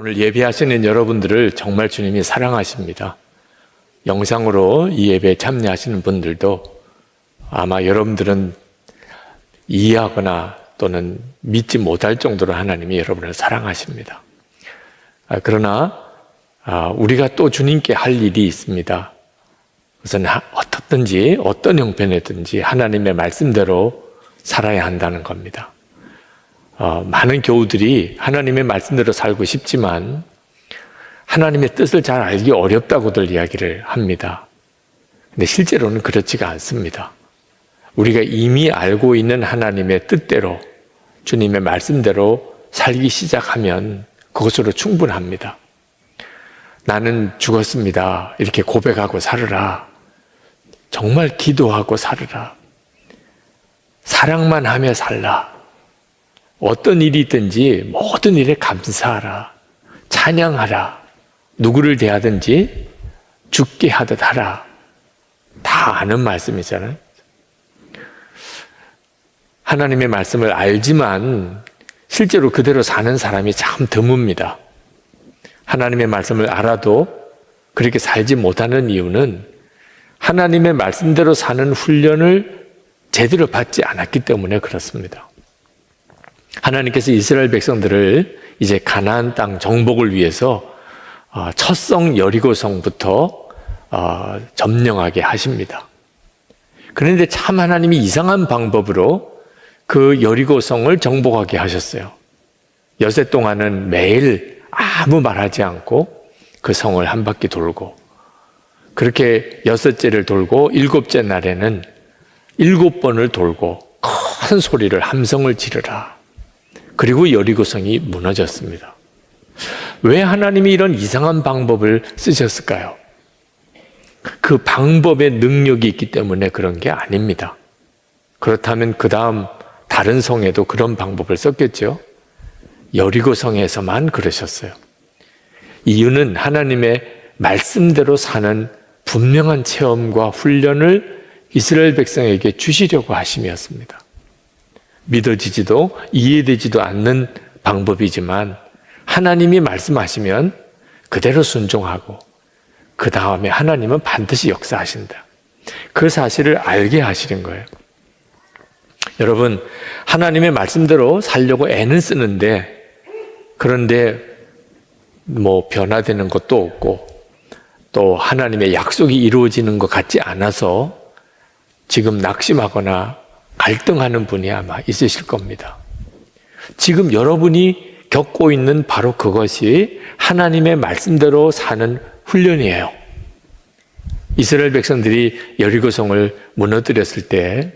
오늘 예배하시는 여러분들을 정말 주님이 사랑하십니다. 영상으로 이 예배에 참여하시는 분들도 아마 여러분들은 이해하거나 또는 믿지 못할 정도로 하나님이 여러분을 사랑하십니다. 그러나 우리가 또 주님께 할 일이 있습니다. 그것은 어떻든지 어떤 형편이든지 하나님의 말씀대로 살아야 한다는 겁니다. 많은 교우들이 하나님의 말씀대로 살고 싶지만 하나님의 뜻을 잘 알기 어렵다고들 이야기를 합니다. 근데 실제로는 그렇지가 않습니다. 우리가 이미 알고 있는 하나님의 뜻대로 주님의 말씀대로 살기 시작하면 그것으로 충분합니다. 나는 죽었습니다. 이렇게 고백하고 살으라. 정말 기도하고 살으라. 사랑만 하며 살라. 어떤 일이 있든지 모든 일에 감사하라. 찬양하라. 누구를 대하든지 죽게 하듯 하라. 다 아는 말씀이잖아요. 하나님의 말씀을 알지만 실제로 그대로 사는 사람이 참 드뭅니다. 하나님의 말씀을 알아도 그렇게 살지 못하는 이유는 하나님의 말씀대로 사는 훈련을 제대로 받지 않았기 때문에 그렇습니다. 하나님께서 이스라엘 백성들을 이제 가나안 땅 정복을 위해서 첫성 여리고성부터 점령하게 하십니다. 그런데 참 하나님이 이상한 방법으로 그 여리고성을 정복하게 하셨어요. 여세 동안은 매일 아무 말하지 않고 그 성을 한 바퀴 돌고, 그렇게 여섯째를 돌고 일곱째 날에는 7번을 돌고 큰 소리를 함성을 지르라. 그리고 여리고성이 무너졌습니다. 왜 하나님이 이런 이상한 방법을 쓰셨을까요? 그 방법에 능력이 있기 때문에 그런 게 아닙니다. 그렇다면 그 다음 다른 성에도 그런 방법을 썼겠죠. 여리고성에서만 그러셨어요. 이유는 하나님의 말씀대로 사는 분명한 체험과 훈련을 이스라엘 백성에게 주시려고 하심이었습니다. 믿어지지도 이해되지도 않는 방법이지만 하나님이 말씀하시면 그대로 순종하고 그 다음에 하나님은 반드시 역사하신다. 그 사실을 알게 하시는 거예요. 여러분, 하나님의 말씀대로 살려고 애는 쓰는데, 그런데 변화되는 것도 없고 또 하나님의 약속이 이루어지는 것 같지 않아서 지금 낙심하거나 갈등하는 분이 아마 있으실 겁니다. 지금 여러분이 겪고 있는 바로 그것이 하나님의 말씀대로 사는 훈련이에요. 이스라엘 백성들이 여리고성을 무너뜨렸을 때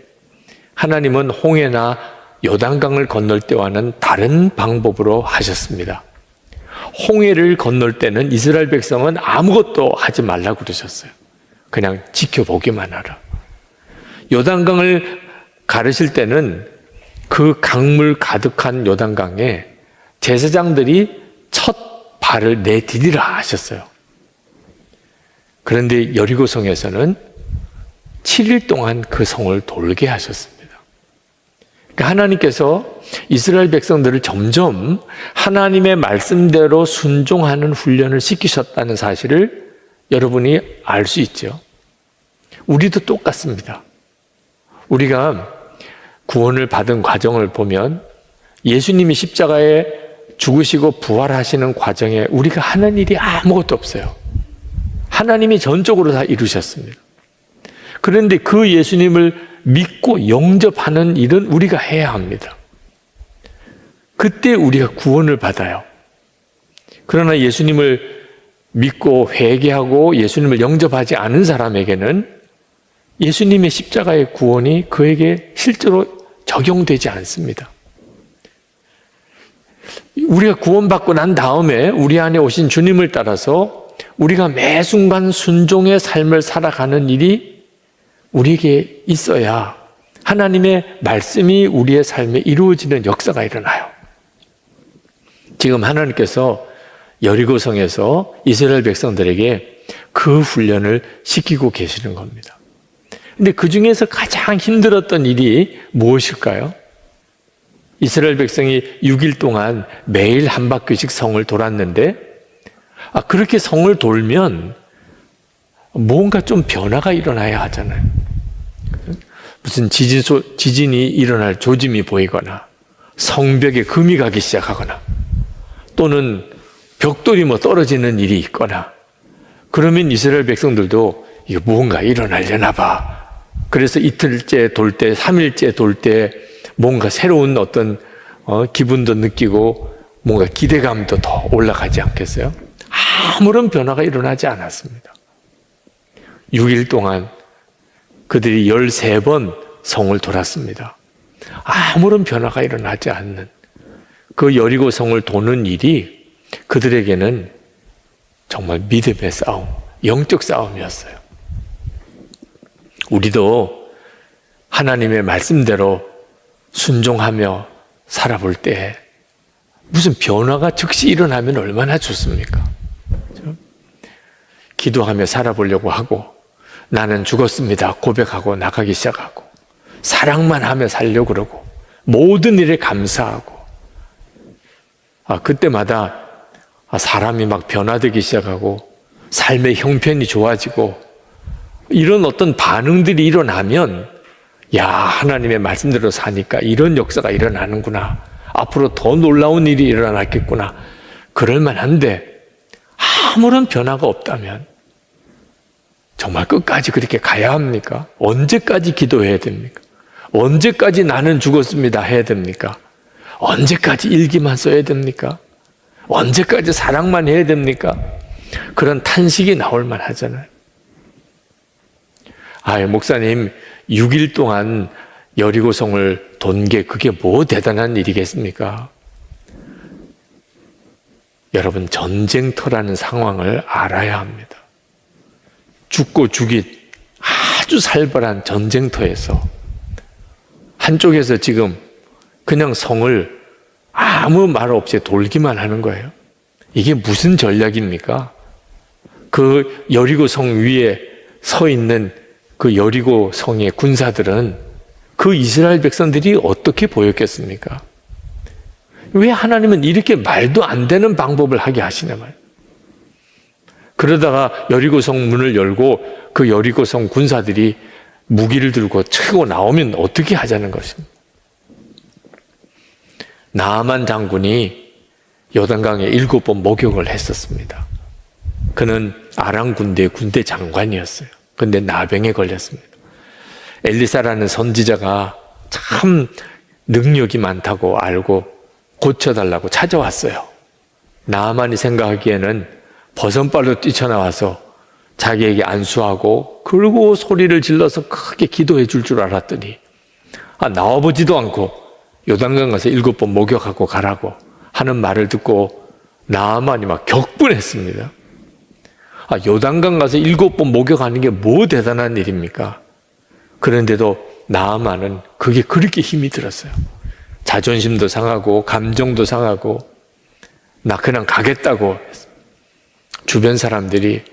하나님은 홍해나 요단강을 건널 때와는 다른 방법으로 하셨습니다. 홍해를 건널 때는 이스라엘 백성은 아무것도 하지 말라고 그러셨어요. 그냥 지켜보기만 하라. 요단강을 가르실 때는 그 강물 가득한 요단강에 제사장들이 첫 발을 내디디라 하셨어요. 그런데 여리고성에서는 7일 동안 그 성을 돌게 하셨습니다. 그러니까 하나님께서 이스라엘 백성들을 점점 하나님의 말씀대로 순종하는 훈련을 시키셨다는 사실을 여러분이 알 수 있죠. 우리도 똑같습니다. 우리가 구원을 받은 과정을 보면 예수님이 십자가에 죽으시고 부활하시는 과정에 우리가 하는 일이 아무것도 없어요. 하나님이 전적으로 다 이루셨습니다. 그런데 그 예수님을 믿고 영접하는 일은 우리가 해야 합니다. 그때 우리가 구원을 받아요. 그러나 예수님을 믿고 회개하고 예수님을 영접하지 않은 사람에게는 예수님의 십자가의 구원이 그에게 실제로 적용되지 않습니다. 우리가 구원받고 난 다음에 우리 안에 오신 주님을 따라서 우리가 매 순간 순종의 삶을 살아가는 일이 우리에게 있어야 하나님의 말씀이 우리의 삶에 이루어지는 역사가 일어나요. 지금 하나님께서 여리고성에서 이스라엘 백성들에게 그 훈련을 시키고 계시는 겁니다. 근데 그 중에서 가장 힘들었던 일이 무엇일까요? 이스라엘 백성이 6일 동안 매일 한 바퀴씩 성을 돌았는데, 그렇게 성을 돌면 뭔가 좀 변화가 일어나야 하잖아요. 무슨 지진이 일어날 조짐이 보이거나, 성벽에 금이 가기 시작하거나, 또는 벽돌이 떨어지는 일이 있거나, 그러면 이스라엘 백성들도 이거 뭔가 일어나려나 봐. 그래서 이틀째 돌 때, 3일째 돌 때 뭔가 새로운 어떤 기분도 느끼고 뭔가 기대감도 더 올라가지 않겠어요? 아무런 변화가 일어나지 않았습니다. 6일 동안 그들이 13번 성을 돌았습니다. 아무런 변화가 일어나지 않는 그 여리고 성을 도는 일이 그들에게는 정말 믿음의 싸움, 영적 싸움이었어요. 우리도 하나님의 말씀대로 순종하며 살아볼 때 무슨 변화가 즉시 일어나면 얼마나 좋습니까? 그렇죠? 기도하며 살아보려고 하고, 나는 죽었습니다 고백하고 나가기 시작하고, 사랑만 하며 살려고 그러고, 모든 일에 감사하고, 그때마다 사람이 막 변화되기 시작하고 삶의 형편이 좋아지고, 이런 어떤 반응들이 일어나면 야, 하나님의 말씀대로 사니까 이런 역사가 일어나는구나, 앞으로 더 놀라운 일이 일어나겠구나, 그럴 만한데 아무런 변화가 없다면 정말 끝까지 그렇게 가야 합니까? 언제까지 기도해야 됩니까? 언제까지 나는 죽었습니다 해야 됩니까? 언제까지 일기만 써야 됩니까? 언제까지 사랑만 해야 됩니까? 그런 탄식이 나올 만하잖아요. 목사님 6일 동안 여리고성을 돈 게 그게 뭐 대단한 일이겠습니까? 여러분, 전쟁터라는 상황을 알아야 합니다. 죽고 죽이 아주 살벌한 전쟁터에서 한쪽에서 지금 그냥 성을 아무 말 없이 돌기만 하는 거예요. 이게 무슨 전략입니까? 그 여리고 성 위에 서 있는 그 여리고 성의 군사들은 그 이스라엘 백성들이 어떻게 보였겠습니까? 왜 하나님은 이렇게 말도 안 되는 방법을 하게 하시냐 말이에요. 그러다가 여리고 성 문을 열고 그 여리고 성 군사들이 무기를 들고 치고 나오면 어떻게 하자는 것입니다. 나아만 장군이 요단강에 7번 목욕을 했었습니다. 그는 아람 군대 장관이었어요. 근데 나병에 걸렸습니다. 엘리사라는 선지자가 참 능력이 많다고 알고 고쳐달라고 찾아왔어요. 나아만이 생각하기에는 버선발로 뛰쳐나와서 자기에게 안수하고 그리고 소리를 질러서 크게 기도해 줄 알았더니 나와보지도 않고 요단강 가서 7번 목욕하고 가라고 하는 말을 듣고 나아만이 막 격분했습니다. 요단강 가서 7번 목욕하는 게 뭐 대단한 일입니까? 그런데도 나아만은 그게 그렇게 힘이 들었어요. 자존심도 상하고 감정도 상하고 나 그냥 가겠다고 했어요. 주변 사람들이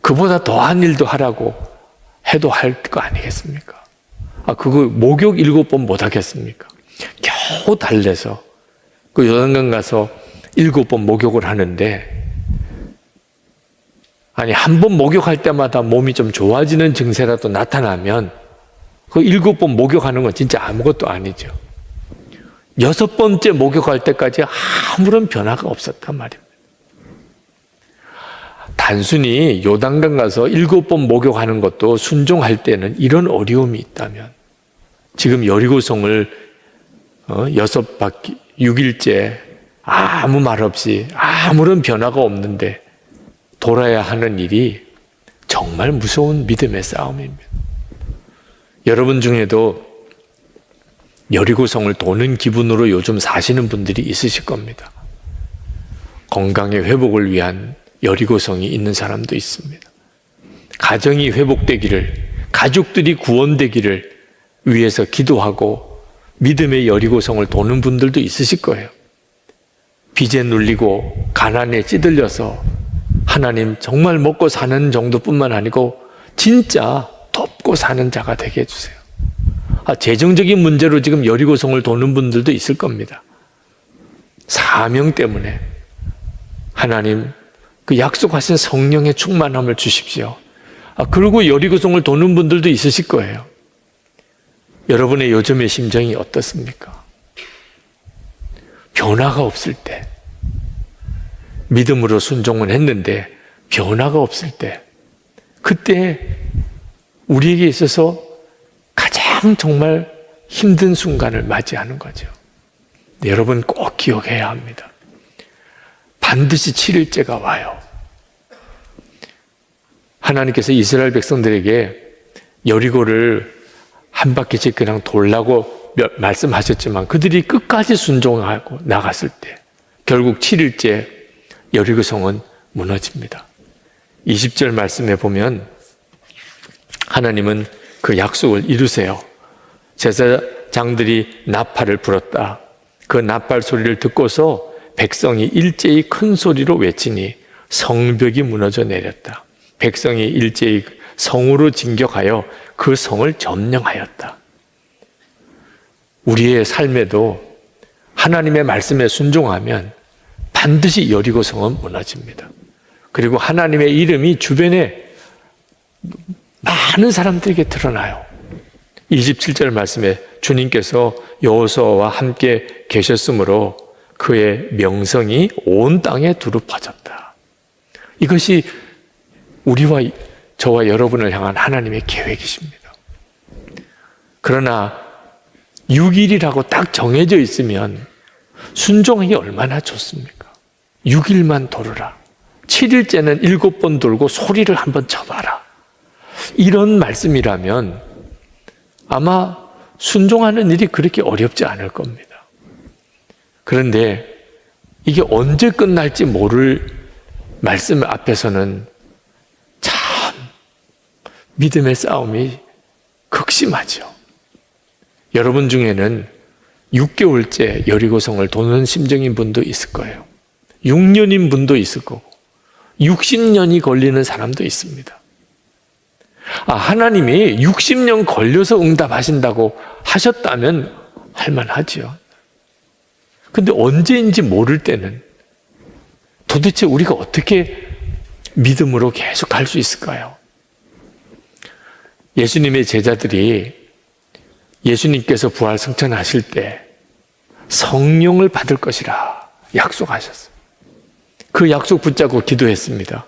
그보다 더한 일도 하라고 해도 할 거 아니겠습니까? 그거 목욕 7번 못 하겠습니까? 겨우 달래서 그 요단강 가서 7번 목욕을 하는데, 한 번 목욕할 때마다 몸이 좀 좋아지는 증세라도 나타나면 그 7번 목욕하는 건 진짜 아무것도 아니죠. 6번째 목욕할 때까지 아무런 변화가 없었단 말입니다. 단순히 요단강 가서 7번 목욕하는 것도 순종할 때는 이런 어려움이 있다면, 지금 여리고성을 6바퀴 6일째 아무 말 없이 아무런 변화가 없는데 돌아야 하는 일이 정말 무서운 믿음의 싸움입니다. 여러분 중에도 여리고성을 도는 기분으로 요즘 사시는 분들이 있으실 겁니다. 건강의 회복을 위한 여리고성이 있는 사람도 있습니다. 가정이 회복되기를, 가족들이 구원되기를 위해서 기도하고 믿음의 여리고성을 도는 분들도 있으실 거예요. 빚에 눌리고 가난에 찌들려서 하나님 정말 먹고 사는 정도뿐만 아니고 진짜 돕고 사는 자가 되게 해주세요. 재정적인 문제로 지금 여리고성을 도는 분들도 있을 겁니다. 사명 때문에 하나님 그 약속하신 성령의 충만함을 주십시오. 그리고 여리고성을 도는 분들도 있으실 거예요. 여러분의 요즘의 심정이 어떻습니까? 변화가 없을 때, 믿음으로 순종을 했는데 변화가 없을 때, 그때 우리에게 있어서 가장 정말 힘든 순간을 맞이하는 거죠. 여러분 꼭 기억해야 합니다. 반드시 7일째가 와요. 하나님께서 이스라엘 백성들에게 여리고를 한 바퀴씩 그냥 돌라고 말씀하셨지만 그들이 끝까지 순종하고 나갔을 때 결국 7일째 여리고성은 무너집니다. 20절 말씀에 보면 하나님은 그 약속을 이루세요. 제사장들이 나팔을 불었다. 그 나팔 소리를 듣고서 백성이 일제히 큰 소리로 외치니 성벽이 무너져 내렸다. 백성이 일제히 성으로 진격하여 그 성을 점령하였다. 우리의 삶에도 하나님의 말씀에 순종하면 반드시 여리고성은 무너집니다. 그리고 하나님의 이름이 주변에 많은 사람들에게 드러나요. 27절 말씀에 주님께서 여호수아와 함께 계셨으므로 그의 명성이 온 땅에 두루 퍼졌다. 이것이 우리와 저와 여러분을 향한 하나님의 계획이십니다. 그러나 6일이라고 딱 정해져 있으면 순종하기 얼마나 좋습니까? 6일만 돌으라. 7일째는 7번 돌고 소리를 한번 쳐봐라. 이런 말씀이라면 아마 순종하는 일이 그렇게 어렵지 않을 겁니다. 그런데 이게 언제 끝날지 모를 말씀 앞에서는 참 믿음의 싸움이 극심하죠. 여러분 중에는 6개월째 여리고성을 도는 심정인 분도 있을 거예요. 6년인 분도 있을 거고 60년이 걸리는 사람도 있습니다. 하나님이 60년 걸려서 응답하신다고 하셨다면 할만하지요. 근데 언제인지 모를 때는 도대체 우리가 어떻게 믿음으로 계속 갈 수 있을까요? 예수님의 제자들이 예수님께서 부활 승천하실 때 성령을 받을 것이라 약속하셨어요. 그 약속 붙잡고 기도했습니다.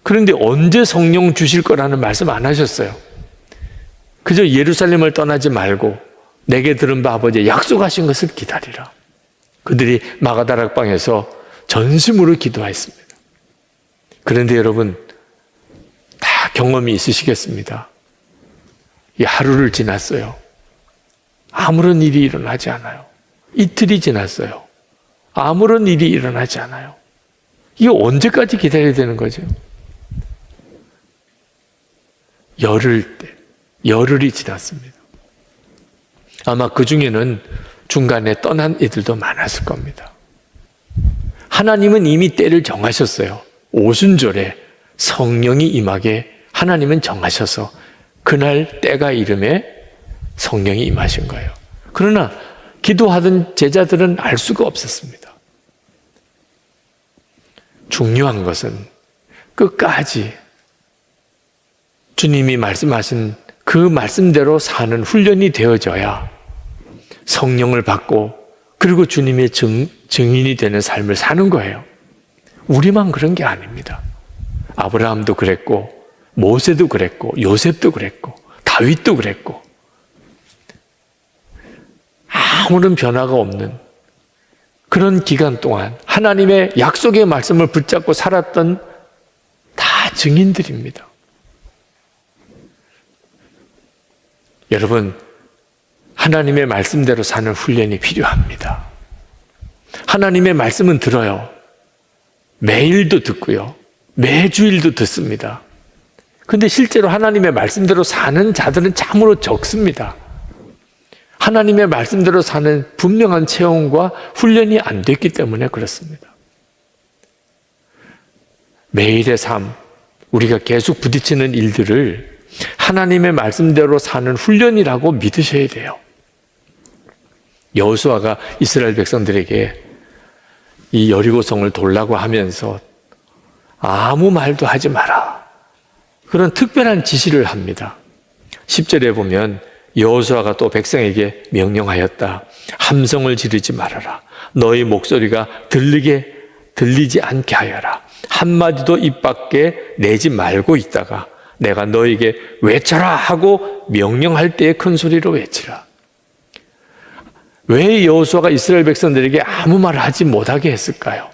그런데 언제 성령 주실 거라는 말씀 안 하셨어요. 그저 예루살렘을 떠나지 말고 내게 들은 바 아버지 약속하신 것을 기다리라. 그들이 마가다락방에서 전심으로 기도했습니다. 그런데 여러분 다 경험이 있으시겠습니다. 이 하루를 지났어요. 아무런 일이 일어나지 않아요. 이틀이 지났어요. 아무런 일이 일어나지 않아요. 이게 언제까지 기다려야 되는 거죠? 열흘이 지났습니다. 아마 그 중에는 중간에 떠난 이들도 많았을 겁니다. 하나님은 이미 때를 정하셨어요. 오순절에 성령이 임하게 하나님은 정하셔서 그날 때가 이름에 성령이 임하신 거예요. 그러나 기도하던 제자들은 알 수가 없었습니다. 중요한 것은 끝까지 주님이 말씀하신 그 말씀대로 사는 훈련이 되어져야 성령을 받고 그리고 주님의 증인이 되는 삶을 사는 거예요. 우리만 그런 게 아닙니다. 아브라함도 그랬고 모세도 그랬고 요셉도 그랬고 다윗도 그랬고 아무런 변화가 없는 그런 기간 동안 하나님의 약속의 말씀을 붙잡고 살았던 다 증인들입니다. 여러분, 하나님의 말씀대로 사는 훈련이 필요합니다. 하나님의 말씀은 들어요. 매일도 듣고요. 매주일도 듣습니다. 근데 실제로 하나님의 말씀대로 사는 자들은 참으로 적습니다. 하나님의 말씀대로 사는 분명한 체험과 훈련이 안 됐기 때문에 그렇습니다. 매일의 삶, 우리가 계속 부딪히는 일들을 하나님의 말씀대로 사는 훈련이라고 믿으셔야 돼요. 여호수아가 이스라엘 백성들에게 이 여리고성을 돌라고 하면서 아무 말도 하지 마라, 그런 특별한 지시를 합니다. 10절에 보면 여호수아가 또 백성에게 명령하였다. 함성을 지르지 말아라. 너희 목소리가 들리지 않게 하여라. 한마디도 입 밖에 내지 말고 있다가 내가 너에게 외쳐라 하고 명령할 때에 큰 소리로 외치라. 왜 여호수아가 이스라엘 백성들에게 아무 말을 하지 못하게 했을까요?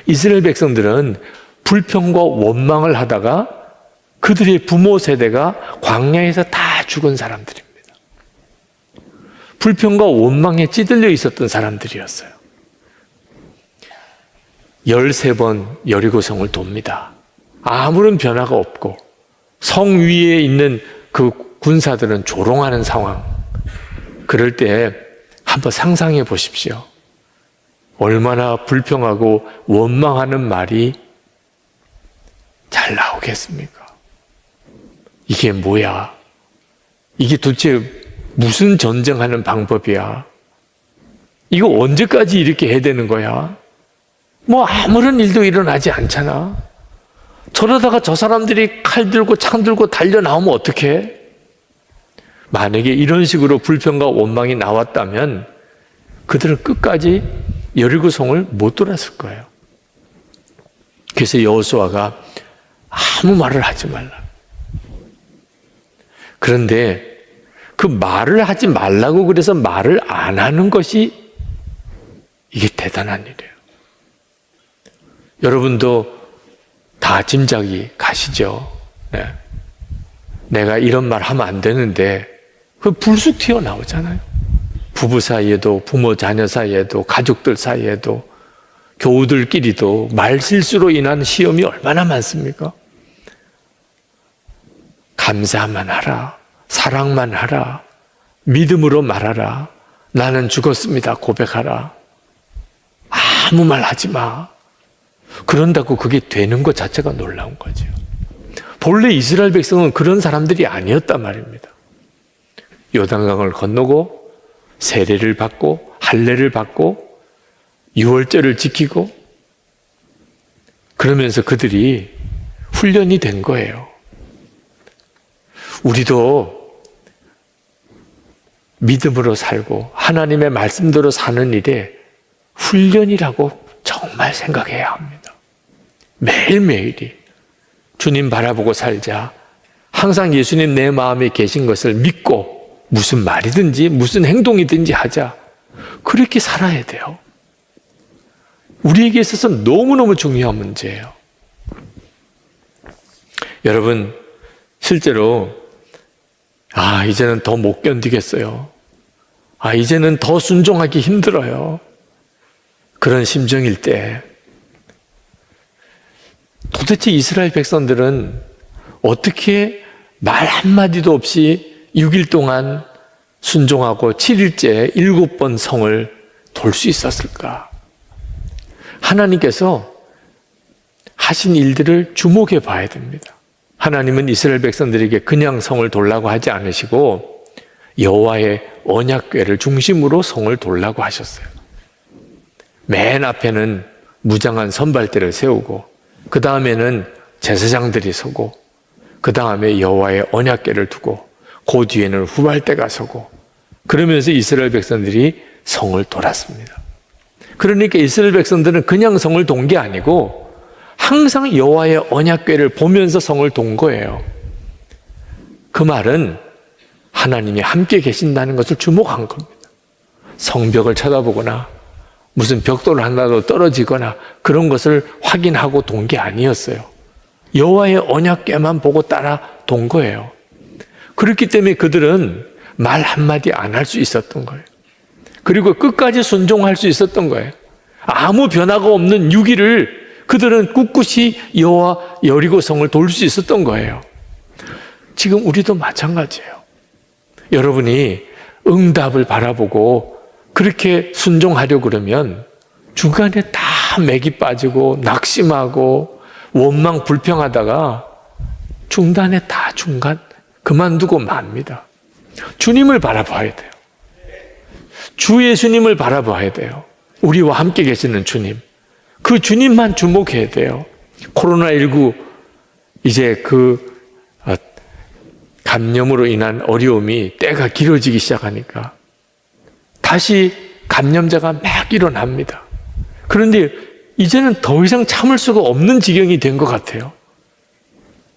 이스라엘 백성들은 불평과 원망을 하다가 그들의 부모 세대가 광야에서 다 죽은 사람들입니다. 불평과 원망에 찌들려 있었던 사람들이었어요. 13번 여리고성을 돕니다. 아무런 변화가 없고 성 위에 있는 그 군사들은 조롱하는 상황. 그럴 때 한번 상상해 보십시오. 얼마나 불평하고 원망하는 말이 잘 나오겠습니까? 이게 뭐야? 이게 도대체 무슨 전쟁하는 방법이야? 이거 언제까지 이렇게 해야 되는 거야? 뭐 아무런 일도 일어나지 않잖아. 저러다가 저 사람들이 칼 들고 창 들고 달려 나오면 어떡해? 만약에 이런 식으로 불평과 원망이 나왔다면 그들은 끝까지 여리고성을 못 돌았을 거예요. 그래서 여호수아가 아무 말을 하지 말라. 그런데 그 말을 하지 말라고 그래서 말을 안 하는 것이 이게 대단한 일이에요. 여러분도 다 짐작이 가시죠? 네. 내가 이런 말 하면 안 되는데 그 불쑥 튀어나오잖아요. 부부 사이에도, 부모 자녀 사이에도, 가족들 사이에도, 교우들끼리도 말실수로 인한 시험이 얼마나 많습니까? 감사만 하라, 사랑만 하라, 믿음으로 말하라, 나는 죽었습니다 고백하라. 아무 말 하지 마. 그런다고 그게 되는 것 자체가 놀라운 거죠. 본래 이스라엘 백성은 그런 사람들이 아니었단 말입니다. 요단강을 건너고 세례를 받고 할례를 받고 유월절을 지키고 그러면서 그들이 훈련이 된 거예요. 우리도 믿음으로 살고 하나님의 말씀대로 사는 일에 훈련이라고 정말 생각해야 합니다. 매일매일이 주님 바라보고 살자. 항상 예수님 내 마음에 계신 것을 믿고 무슨 말이든지 무슨 행동이든지 하자. 그렇게 살아야 돼요. 우리에게 있어서 너무너무 중요한 문제예요. 여러분, 실제로 이제는 더 못 견디겠어요. 이제는 더 순종하기 힘들어요. 그런 심정일 때 도대체 이스라엘 백성들은 어떻게 말 한마디도 없이 6일 동안 순종하고 7일째 7번 성을 돌 수 있었을까? 하나님께서 하신 일들을 주목해 봐야 됩니다. 하나님은 이스라엘 백성들에게 그냥 성을 돌라고 하지 않으시고 여호와의 언약궤를 중심으로 성을 돌라고 하셨어요. 맨 앞에는 무장한 선발대를 세우고 그 다음에는 제사장들이 서고 그 다음에 여호와의 언약궤를 두고 그 뒤에는 후발대가 서고 그러면서 이스라엘 백성들이 성을 돌았습니다. 그러니까 이스라엘 백성들은 그냥 성을 돈 게 아니고 항상 여호와의 언약궤를 보면서 성을 돈 거예요. 그 말은 하나님이 함께 계신다는 것을 주목한 겁니다. 성벽을 쳐다보거나 무슨 벽돌 하나도 떨어지거나 그런 것을 확인하고 돈 게 아니었어요. 여호와의 언약궤만 보고 따라 돈 거예요. 그렇기 때문에 그들은 말 한마디 안 할 수 있었던 거예요. 그리고 끝까지 순종할 수 있었던 거예요. 아무 변화가 없는 6일을 그들은 꿋꿋이 여호와 여리고성을 돌 수 있었던 거예요. 지금 우리도 마찬가지예요. 여러분이 응답을 바라보고 그렇게 순종하려고 그러면 중간에 다 맥이 빠지고 낙심하고 원망 불평하다가 중단에 다 중간 그만두고 맙니다. 주님을 바라봐야 돼요. 주 예수님을 바라봐야 돼요. 우리와 함께 계시는 주님. 그 주님만 주목해야 돼요. 코로나19 이제 감염으로 인한 어려움이 때가 길어지기 시작하니까 다시 감염자가 막 일어납니다. 그런데 이제는 더 이상 참을 수가 없는 지경이 된 것 같아요.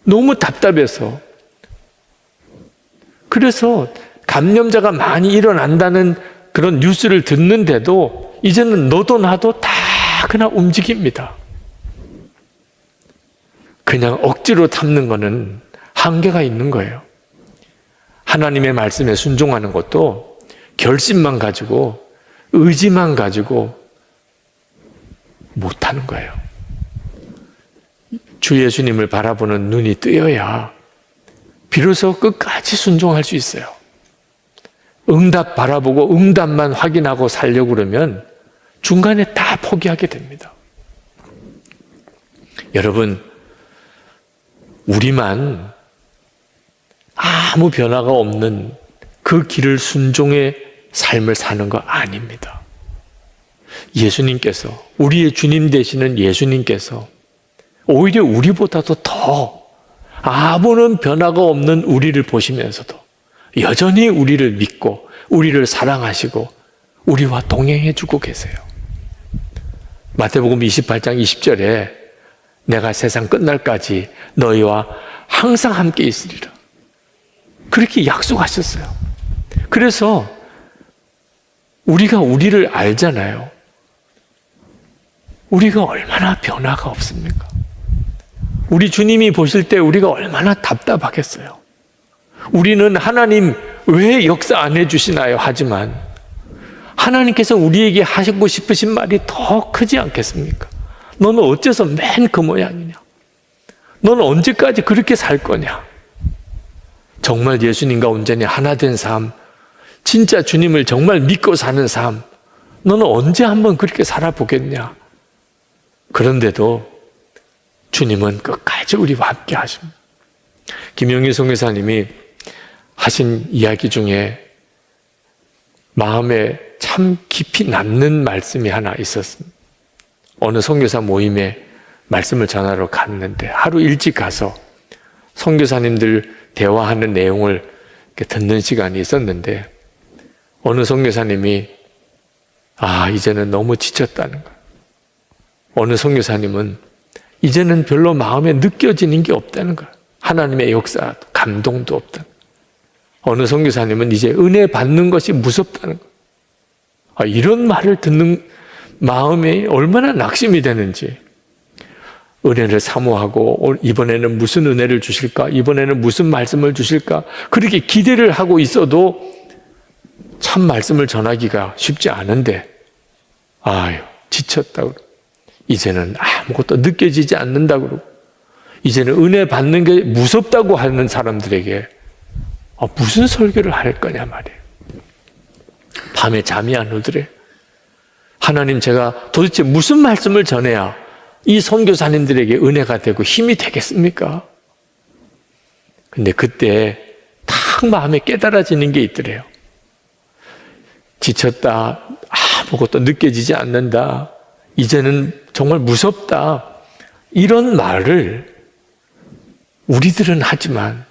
너무 답답해서. 그래서 감염자가 많이 일어난다는 그런 뉴스를 듣는데도 이제는 너도 나도 다 그냥 움직입니다. 그냥 억지로 참는 거는 한계가 있는 거예요. 하나님의 말씀에 순종하는 것도 결심만 가지고 의지만 가지고 못하는 거예요. 주 예수님을 바라보는 눈이 뜨여야 비로소 끝까지 순종할 수 있어요. 응답 바라보고 응답만 확인하고 살려고 그러면 중간에 다 포기하게 됩니다. 여러분, 우리만 아무 변화가 없는 그 길을 순종의 삶을 사는 거 아닙니다. 예수님께서, 우리의 주님 되시는 예수님께서 오히려 우리보다도 더 아무런 변화가 없는 우리를 보시면서도 여전히 우리를 믿고 우리를 사랑하시고 우리와 동행해 주고 계세요. 마태복음 28장 20절에 내가 세상 끝날까지 너희와 항상 함께 있으리라. 그렇게 약속하셨어요. 그래서 우리가 우리를 알잖아요. 우리가 얼마나 변화가 없습니까? 우리 주님이 보실 때 우리가 얼마나 답답하겠어요. 우리는 하나님 왜 역사 안 해주시나요? 하지만 하나님께서 우리에게 하시고 싶으신 말이 더 크지 않겠습니까? 너는 어째서 맨 그 모양이냐? 너는 언제까지 그렇게 살 거냐? 정말 예수님과 온전히 하나 된 삶, 진짜 주님을 정말 믿고 사는 삶, 너는 언제 한번 그렇게 살아보겠냐? 그런데도 주님은 끝까지 우리와 함께 하십니다. 김영희 선교사님이 하신 이야기 중에 마음에 참 깊이 남는 말씀이 하나 있었습니다. 어느 선교사 모임에 말씀을 전하러 갔는데 하루 일찍 가서 선교사님들 대화하는 내용을 듣는 시간이 있었는데 어느 선교사님이 이제는 너무 지쳤다는 거예요. 어느 선교사님은 이제는 별로 마음에 느껴지는 게 없다는 거예요. 하나님의 역사, 감동도 없다는 거예요. 어느 선교사님은 이제 은혜 받는 것이 무섭다는 거예요. 이런 말을 듣는 마음이 얼마나 낙심이 되는지. 은혜를 사모하고 이번에는 무슨 은혜를 주실까? 이번에는 무슨 말씀을 주실까? 그렇게 기대를 하고 있어도 참 말씀을 전하기가 쉽지 않은데 지쳤다고 그러고 이제는 아무것도 느껴지지 않는다고 그러고 이제는 은혜 받는 게 무섭다고 하는 사람들에게 무슨 설교를 할 거냐 말이에요. 밤에 잠이 안 오더래. 하나님, 제가 도대체 무슨 말씀을 전해야 이 선교사님들에게 은혜가 되고 힘이 되겠습니까? 근데 그때 딱 마음에 깨달아지는 게 있더래요. 지쳤다, 아무것도 느껴지지 않는다, 이제는 정말 무섭다, 이런 말을 우리들은 하지만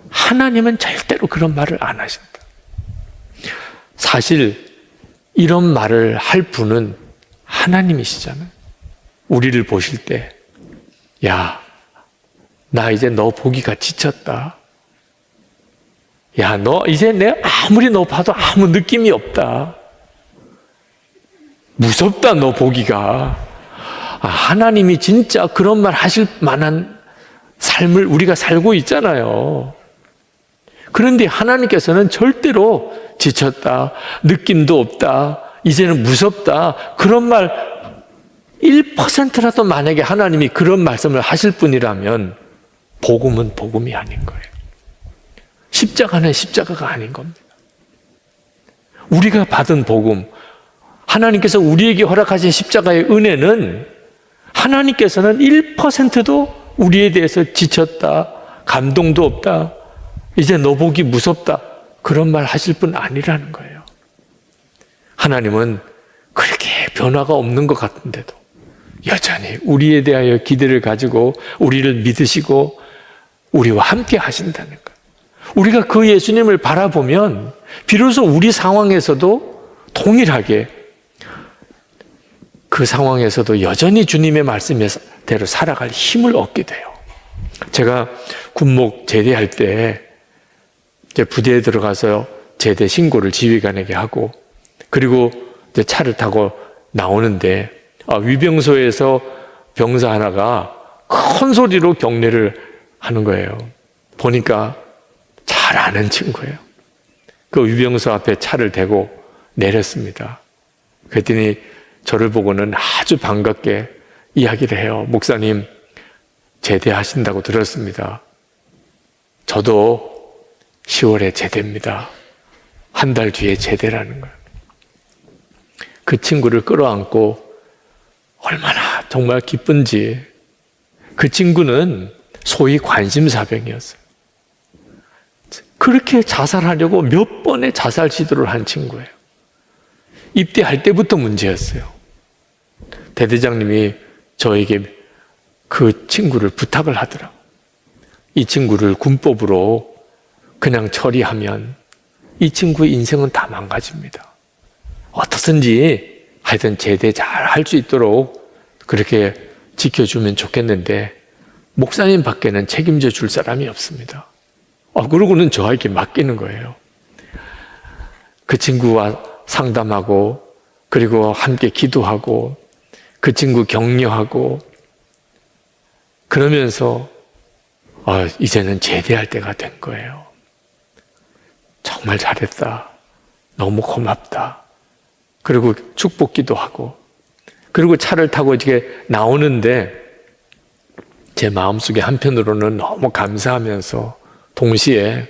하나님은 절대로 그런 말을 안 하신다. 사실 이런 말을 할 분은 하나님이시잖아요. 우리를 보실 때, 야, 나 이제 너 보기가 지쳤다. 야, 너 이제 내가 아무리 너 봐도 아무 느낌이 없다. 무섭다, 너 보기가. 하나님이 진짜 그런 말 하실 만한 삶을 우리가 살고 있잖아요. 그런데 하나님께서는 절대로 지쳤다, 느낌도 없다, 이제는 무섭다, 그런 말 1%라도 만약에 하나님이 그런 말씀을 하실 분이라면 복음은 복음이 아닌 거예요. 십자가는 십자가가 아닌 겁니다. 우리가 받은 복음, 하나님께서 우리에게 허락하신 십자가의 은혜는 하나님께서는 1%도 우리에 대해서 지쳤다, 감동도 없다, 이제 너 보기 무섭다, 그런 말 하실 분 아니라는 거예요. 하나님은 그렇게 변화가 없는 것 같은데도 여전히 우리에 대하여 기대를 가지고 우리를 믿으시고 우리와 함께 하신다는 거예요. 우리가 그 예수님을 바라보면 비로소 우리 상황에서도 동일하게 그 상황에서도 여전히 주님의 말씀대로 살아갈 힘을 얻게 돼요. 제가 군목 제대할 때 이제 부대에 들어가서 제대 신고를 지휘관에게 하고, 그리고 이제 차를 타고 나오는데 위병소에서 병사 하나가 큰 소리로 경례를 하는 거예요. 보니까 잘 아는 친구예요. 그 위병소 앞에 차를 대고 내렸습니다. 그랬더니 저를 보고는 아주 반갑게 이야기를 해요. 목사님, 제대하신다고 들었습니다. 저도 10월에 제대입니다. 한 달 뒤에 제대라는 거예요. 그 친구를 끌어안고 얼마나 정말 기쁜지. 그 친구는 소위 관심사병이었어요. 그렇게 자살하려고 몇 번의 자살 시도를 한 친구예요. 입대할 때부터 문제였어요. 대대장님이 저에게 그 친구를 부탁을 하더라고요. 이 친구를 군법으로 그냥 처리하면 이 친구의 인생은 다 망가집니다. 어떻든지 하여튼 제대 잘 할 수 있도록 그렇게 지켜주면 좋겠는데 목사님 밖에는 책임져 줄 사람이 없습니다. 그러고는 저에게 맡기는 거예요. 그 친구와 상담하고, 그리고 함께 기도하고, 그 친구 격려하고, 그러면서 이제는 제대할 때가 된 거예요. 정말 잘했다. 너무 고맙다. 그리고 축복기도 하고, 그리고 차를 타고 이렇게 나오는데 제 마음속에 한편으로는 너무 감사하면서 동시에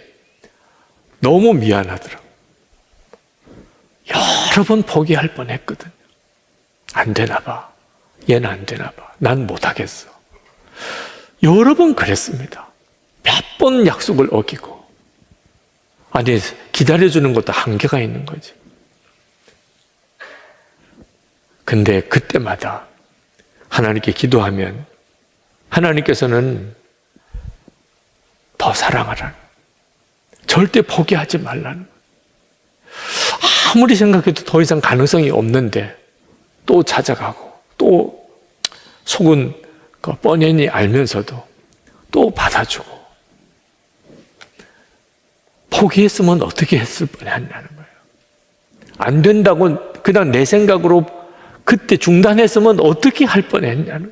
너무 미안하더라고요. 여러 번 포기할 뻔했거든요. 안 되나 봐. 얘는 안 되나 봐. 난 못하겠어. 여러 번 그랬습니다. 몇 번 약속을 어기고. 아니, 기다려주는 것도 한계가 있는 거지. 근데 그때마다 하나님께 기도하면 하나님께서는 더 사랑하라는, 절대 포기하지 말라는, 아무리 생각해도 더 이상 가능성이 없는데 또 찾아가고, 또 속은 뻔히 알면서도 또 받아주고. 포기했으면 어떻게 했을 뻔했냐는 거예요. 안 된다고 그냥 내 생각으로 그때 중단했으면 어떻게 할 뻔했냐는.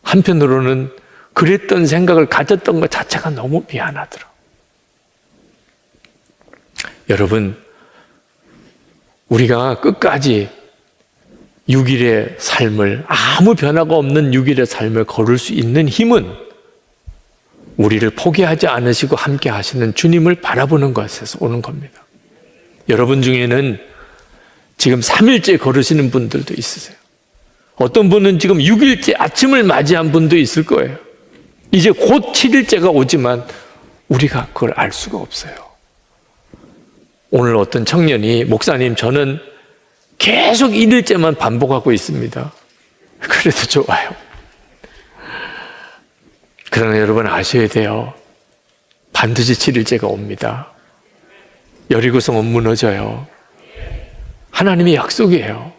한편으로는 그랬던 생각을 가졌던 것 자체가 너무 미안하더라. 여러분, 우리가 끝까지 6일의 삶을, 아무 변화가 없는 6일의 삶을 걸을 수 있는 힘은 우리를 포기하지 않으시고 함께 하시는 주님을 바라보는 것에서 오는 겁니다. 여러분 중에는 지금 3일째 걸으시는 분들도 있으세요. 어떤 분은 지금 6일째 아침을 맞이한 분도 있을 거예요. 이제 곧 7일째가 오지만 우리가 그걸 알 수가 없어요. 오늘 어떤 청년이, 목사님, 저는 계속 1일째만 반복하고 있습니다. 그래도 좋아요. 그러나 여러분 아셔야 돼요. 반드시 7일째가 옵니다. 여리고성은 무너져요. 하나님의 약속이에요.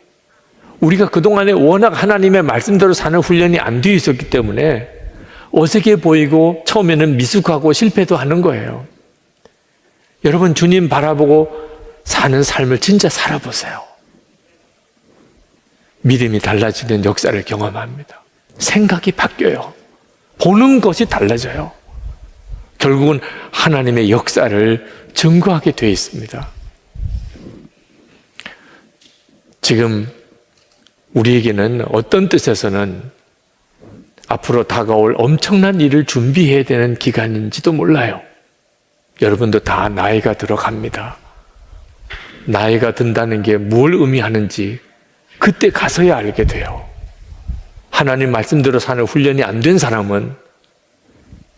우리가 그동안에 워낙 하나님의 말씀대로 사는 훈련이 안 되어 있었기 때문에 어색해 보이고 처음에는 미숙하고 실패도 하는 거예요. 여러분, 주님 바라보고 사는 삶을 진짜 살아보세요. 믿음이 달라지는 역사를 경험합니다. 생각이 바뀌어요. 보는 것이 달라져요. 결국은 하나님의 역사를 증거하게 되어 있습니다. 지금 우리에게는 어떤 뜻에서는 앞으로 다가올 엄청난 일을 준비해야 되는 기간인지도 몰라요. 여러분도 다 나이가 들어갑니다. 나이가 든다는 게 뭘 의미하는지 그때 가서야 알게 돼요. 하나님 말씀대로 사는 훈련이 안 된 사람은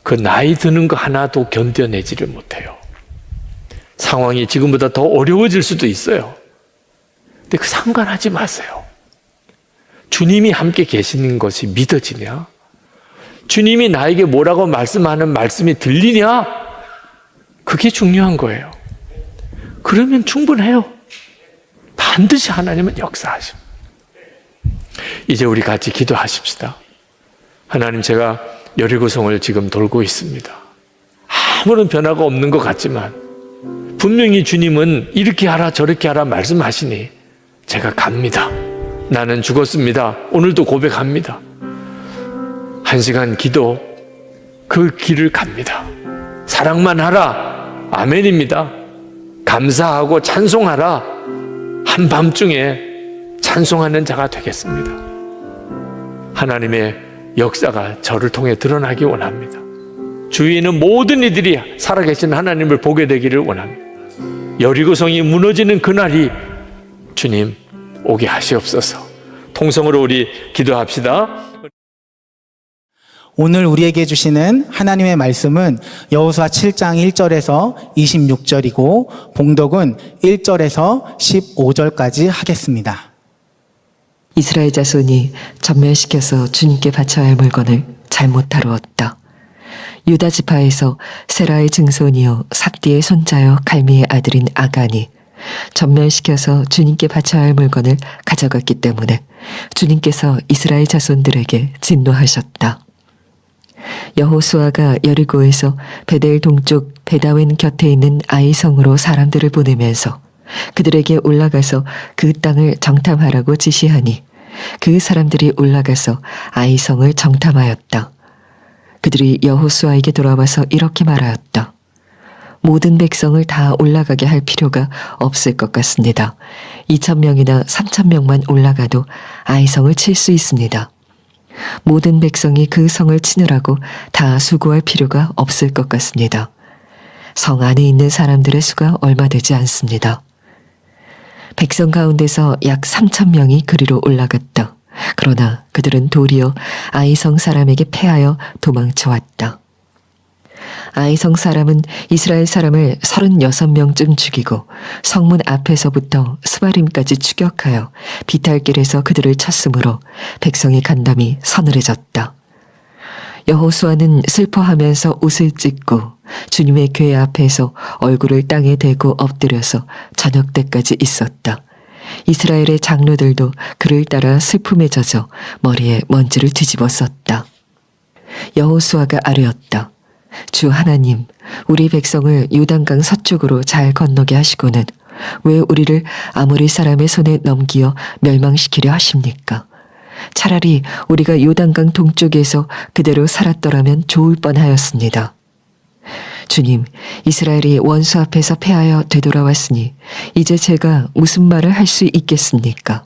그 나이 드는 거 하나도 견뎌내지를 못해요. 상황이 지금보다 더 어려워질 수도 있어요. 근데 그 상관하지 마세요. 주님이 함께 계시는 것이 믿어지냐? 주님이 나에게 뭐라고 말씀하는 말씀이 들리냐? 그게 중요한 거예요. 그러면 충분해요. 반드시 하나님은 역사하십니다. 이제 우리 같이 기도하십시다. 하나님, 제가 여리고성을 지금 돌고 있습니다. 아무런 변화가 없는 것 같지만 분명히 주님은 이렇게 하라 저렇게 하라 말씀하시니 제가 갑니다. 나는 죽었습니다. 오늘도 고백합니다. 1시간 기도, 그 길을 갑니다. 사랑만 하라. 아멘입니다. 감사하고 찬송하라. 한밤중에 찬송하는 자가 되겠습니다. 하나님의 역사가 저를 통해 드러나기 원합니다. 주위에 있는 모든 이들이 살아계신 하나님을 보게 되기를 원합니다. 여리고성이 무너지는 그날이 주님 오게 하시옵소서. 통성으로 우리 기도합시다. 오늘 우리에게 주시는 하나님의 말씀은 여호수아 7장 1절에서 26절이고 봉독은 1절에서 15절까지 하겠습니다. 이스라엘 자손이 전멸시켜서 주님께 바쳐야 할 물건을 잘못 다루었다. 유다 지파에서 세라의 증손이요 삽디의 손자요 갈미의 아들인 아간이 전멸시켜서 주님께 바쳐야 할 물건을 가져갔기 때문에 주님께서 이스라엘 자손들에게 진노하셨다. 여호수아가 여리고에서 베델 동쪽 베다웬 곁에 있는 아이성으로 사람들을 보내면서 그들에게 올라가서 그 땅을 정탐하라고 지시하니 그 사람들이 올라가서 아이성을 정탐하였다. 그들이 여호수아에게 돌아와서 이렇게 말하였다. 모든 백성을 다 올라가게 할 필요가 없을 것 같습니다. 2,000명이나 3,000명만 올라가도 아이성을 칠 수 있습니다. 모든 백성이 그 성을 치느라고 다 수고할 필요가 없을 것 같습니다. 성 안에 있는 사람들의 수가 얼마 되지 않습니다. 백성 가운데서 약 3,000명이 그리로 올라갔다. 그러나 그들은 도리어 아이성 사람에게 패하여 도망쳐왔다. 아이성 사람은 이스라엘 사람을 36명쯤 죽이고 성문 앞에서부터 스바림까지 추격하여 비탈길에서 그들을 쳤으므로 백성이 간담이 서늘해졌다. 여호수아는 슬퍼하면서 옷을 찢고 주님의 궤 앞에서 얼굴을 땅에 대고 엎드려서 저녁 때까지 있었다. 이스라엘의 장로들도 그를 따라 슬픔에 젖어 머리에 먼지를 뒤집어 썼다. 여호수아가 아뢰었다. 주 하나님, 우리 백성을 요단강 서쪽으로 잘 건너게 하시고는 왜 우리를 아모리 사람의 손에 넘기어 멸망시키려 하십니까? 차라리 우리가 요단강 동쪽에서 그대로 살았더라면 좋을 뻔하였습니다. 주님, 이스라엘이 원수 앞에서 패하여 되돌아왔으니 이제 제가 무슨 말을 할 수 있겠습니까?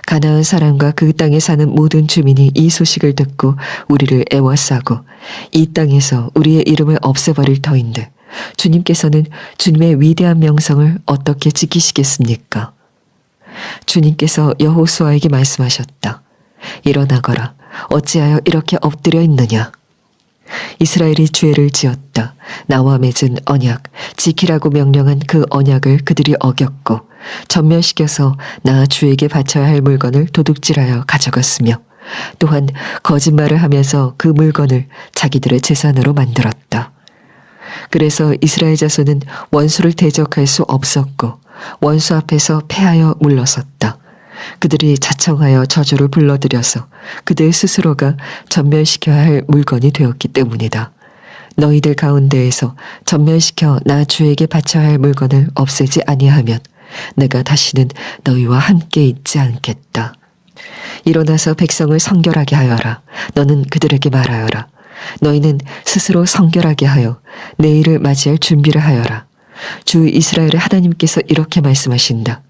가나안 사람과 그 땅에 사는 모든 주민이 이 소식을 듣고 우리를 애워싸고 이 땅에서 우리의 이름을 없애버릴 터인데 주님께서는 주님의 위대한 명성을 어떻게 지키시겠습니까? 주님께서 여호수아에게 말씀하셨다. 일어나거라. 어찌하여 이렇게 엎드려 있느냐? 이스라엘이 죄를 지었다. 나와 맺은 언약, 지키라고 명령한 그 언약을 그들이 어겼고 전멸시켜서 나 주에게 바쳐야 할 물건을 도둑질하여 가져갔으며 또한 거짓말을 하면서 그 물건을 자기들의 재산으로 만들었다. 그래서 이스라엘 자손은 원수를 대적할 수 없었고 원수 앞에서 패하여 물러섰다. 그들이 자청하여 저주를 불러들여서 그들 스스로가 전멸시켜야 할 물건이 되었기 때문이다. 너희들 가운데에서 전멸시켜 나 주에게 바쳐야 할 물건을 없애지 아니하면 내가 다시는 너희와 함께 있지 않겠다. 일어나서 백성을 성결하게 하여라. 너는 그들에게 말하여라. 너희는 스스로 성결하게 하여 내일을 맞이할 준비를 하여라. 주 이스라엘의 하나님께서 이렇게 말씀하신다.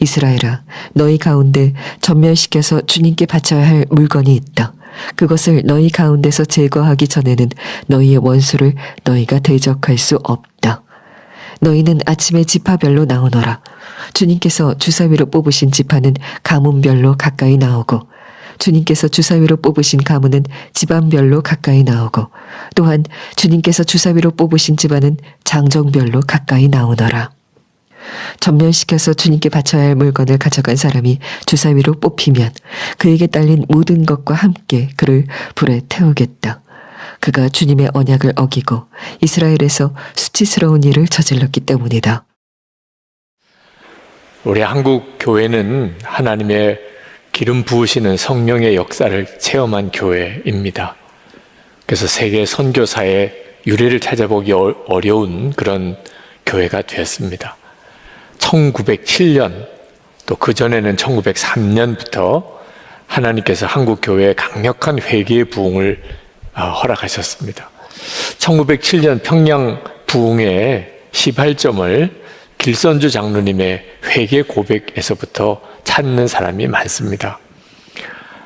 이스라엘아, 너희 가운데 전멸시켜서 주님께 바쳐야 할 물건이 있다. 그것을 너희 가운데서 제거하기 전에는 너희의 원수를 너희가 대적할 수 없다. 너희는 아침에 지파별로 나오너라. 주님께서 주사위로 뽑으신 지파는 가문별로 가까이 나오고 주님께서 주사위로 뽑으신 가문은 집안별로 가까이 나오고 또한 주님께서 주사위로 뽑으신 집안은 장정별로 가까이 나오너라. 전면시켜서 주님께 바쳐야 할 물건을 가져간 사람이 주사위로 뽑히면 그에게 딸린 모든 것과 함께 그를 불에 태우겠다. 그가 주님의 언약을 어기고 이스라엘에서 수치스러운 일을 저질렀기 때문이다. 우리 한국 교회는 하나님의 기름 부으시는 성령의 역사를 체험한 교회입니다. 그래서 세계 선교사의 유래를 찾아보기 어려운 그런 교회가 되었습니다. 1907년 또 그전에는 1903년부터 하나님께서 한국 교회에 강력한 회개의 부흥을 허락하셨습니다. 1907년 평양 부흥의 시발점을 길선주 장로님의 회개 고백에서부터 찾는 사람이 많습니다.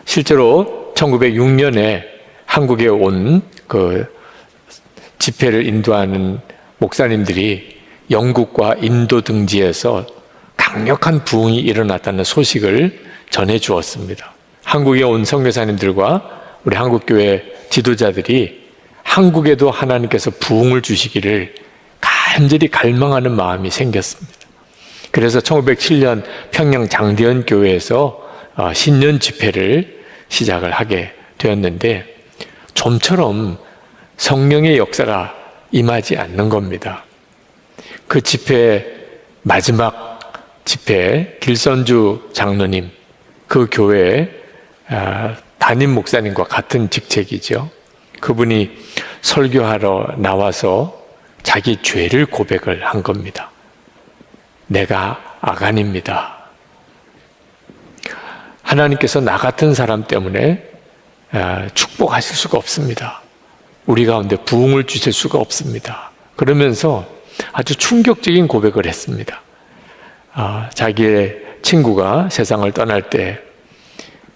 실제로 1906년에 한국에 온 그 집회를 인도하는 목사님들이 영국과 인도 등지에서 강력한 부흥이 일어났다는 소식을 전해 주었습니다. 한국에 온 선교사님들과 우리 한국교회 지도자들이 한국에도 하나님께서 부흥을 주시기를 간절히 갈망하는 마음이 생겼습니다. 그래서 1907년 평양 장대현 교회에서 신년 집회를 시작을 하게 되었는데 좀처럼 성령의 역사가 임하지 않는 겁니다. 그 집회 마지막 집회 길선주 장로님 그 교회의 담임 목사님과 같은 직책이죠. 그분이 설교하러 나와서 자기 죄를 고백을 한 겁니다. 내가 아간입니다. 하나님께서 나 같은 사람 때문에 축복하실 수가 없습니다. 우리 가운데 부흥을 주실 수가 없습니다. 그러면서 아주 충격적인 고백을 했습니다. 자기의 친구가 세상을 떠날 때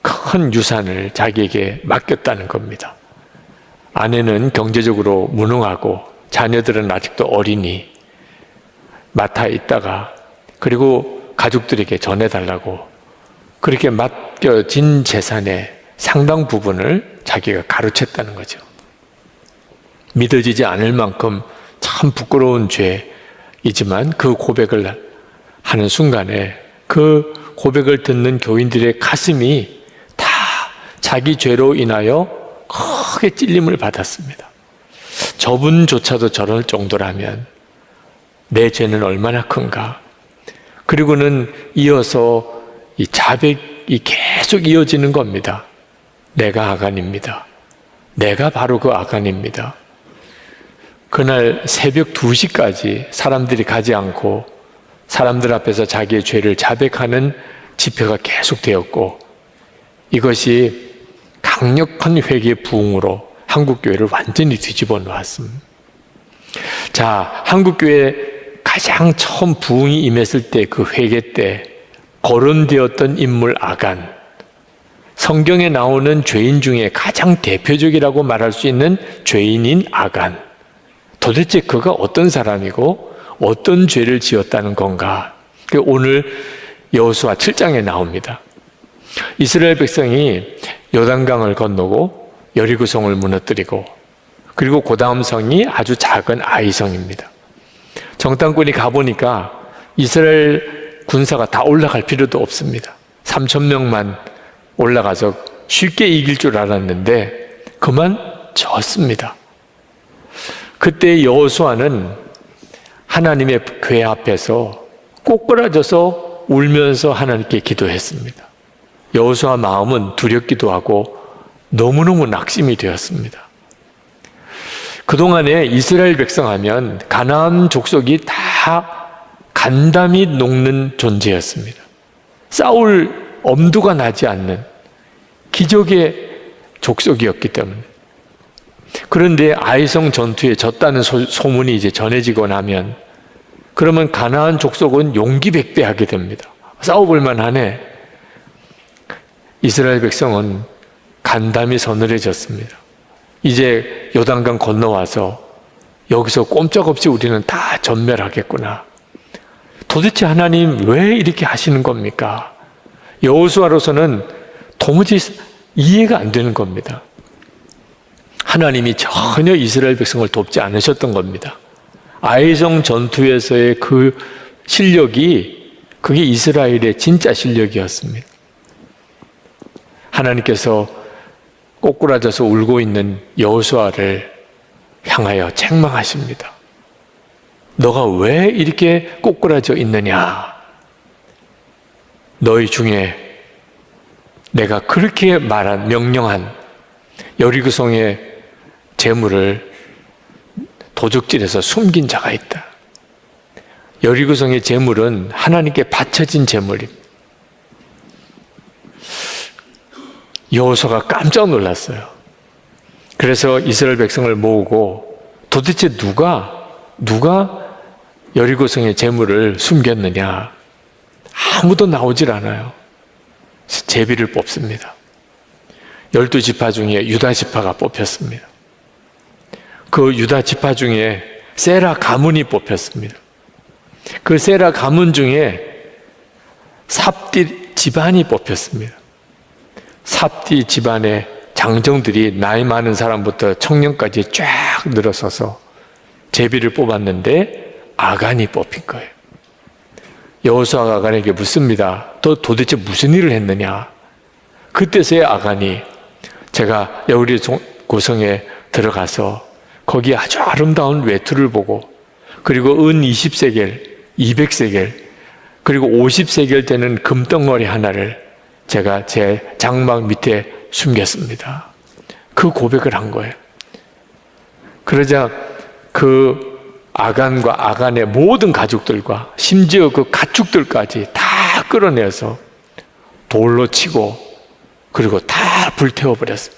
큰 유산을 자기에게 맡겼다는 겁니다. 아내는 경제적으로 무능하고 자녀들은 아직도 어리니 맡아 있다가 그리고 가족들에게 전해달라고 그렇게 맡겨진 재산의 상당 부분을 자기가 가로챘다는 거죠. 믿어지지 않을 만큼 참 부끄러운 죄이지만 그 고백을 하는 순간에 그 고백을 듣는 교인들의 가슴이 다 자기 죄로 인하여 크게 찔림을 받았습니다. 저분조차도 저럴 정도라면 내 죄는 얼마나 큰가. 그리고는 이어서 이 자백이 계속 이어지는 겁니다. 내가 아간입니다. 내가 바로 그 아간입니다. 그날 새벽 2시까지 사람들이 가지 않고 사람들 앞에서 자기의 죄를 자백하는 집회가 계속되었고 이것이 강력한 회개의 부흥으로 한국교회를 완전히 뒤집어 놓았습니다. 자, 한국교회 가장 처음 부흥이 임했을 때 그 회개 때 거론되었던 인물 아간, 성경에 나오는 죄인 중에 가장 대표적이라고 말할 수 있는 죄인인 아간, 도대체 그가 어떤 사람이고 어떤 죄를 지었다는 건가? 오늘 여호수아 7장에 나옵니다. 이스라엘 백성이 요단강을 건너고 여리고성을 무너뜨리고 그리고 그 다음 성이 아주 작은 아이성입니다. 정탐꾼이 가보니까 이스라엘 군사가 다 올라갈 필요도 없습니다. 3,000명만 올라가서 쉽게 이길 줄 알았는데 그만 졌습니다. 그때 여호수아는 하나님의 궤 앞에서 꼬꾸라져서 울면서 하나님께 기도했습니다. 여호수아 마음은 두렵기도 하고 너무너무 낙심이 되었습니다. 그동안에 이스라엘 백성하면 가나안 족속이 다 간담이 녹는 존재였습니다. 싸울 엄두가 나지 않는 기적의 족속이었기 때문에. 그런데 아이성 전투에 졌다는 소문이 이제 전해지고 나면 그러면 가나안 족속은 용기백배하게 됩니다. 싸워볼 만하네. 이스라엘 백성은 간담이 서늘해졌습니다. 이제 요단강 건너와서 여기서 꼼짝없이 우리는 다 전멸하겠구나. 도대체 하나님 왜 이렇게 하시는 겁니까? 여호수아로서는 도무지 이해가 안 되는 겁니다. 하나님이 전혀 이스라엘 백성을 돕지 않으셨던 겁니다. 아이성 전투에서의 그 실력이 그게 이스라엘의 진짜 실력이었습니다. 하나님께서 꼬꾸라져서 울고 있는 여호수아를 향하여 책망하십니다. 너가 왜 이렇게 꼬꾸라져 있느냐? 너희 중에 내가 그렇게 명령한 여리고성의 재물을 도적질해서 숨긴 자가 있다. 여리고성의 재물은 하나님께 바쳐진 재물입니다. 여호수아가 깜짝 놀랐어요. 그래서 이스라엘 백성을 모으고 도대체 누가 여리고성의 재물을 숨겼느냐? 아무도 나오질 않아요. 제비를 뽑습니다. 12지파 중에 유다 지파가 뽑혔습니다. 그 유다 지파 중에 세라 가문이 뽑혔습니다. 그 세라 가문 중에 삽디 집안이 뽑혔습니다. 삽디 집안의 장정들이 나이 많은 사람부터 청년까지 쫙 늘어서서 제비를 뽑았는데 아간이 뽑힌 거예요. 여호수아가 아간에게 묻습니다. 너 도대체 무슨 일을 했느냐? 그때서야 아간이 제가 여리고성에 들어가서 거기 아주 아름다운 외투를 보고 그리고 은 20세겔, 200세겔 그리고 50세겔 되는 금덩어리 하나를 제가 제 장막 밑에 숨겼습니다. 그 고백을 한 거예요. 그러자 그 아간과 아간의 모든 가족들과 심지어 그 가축들까지 다 끌어내서 돌로 치고 그리고 다 불태워버렸습니다.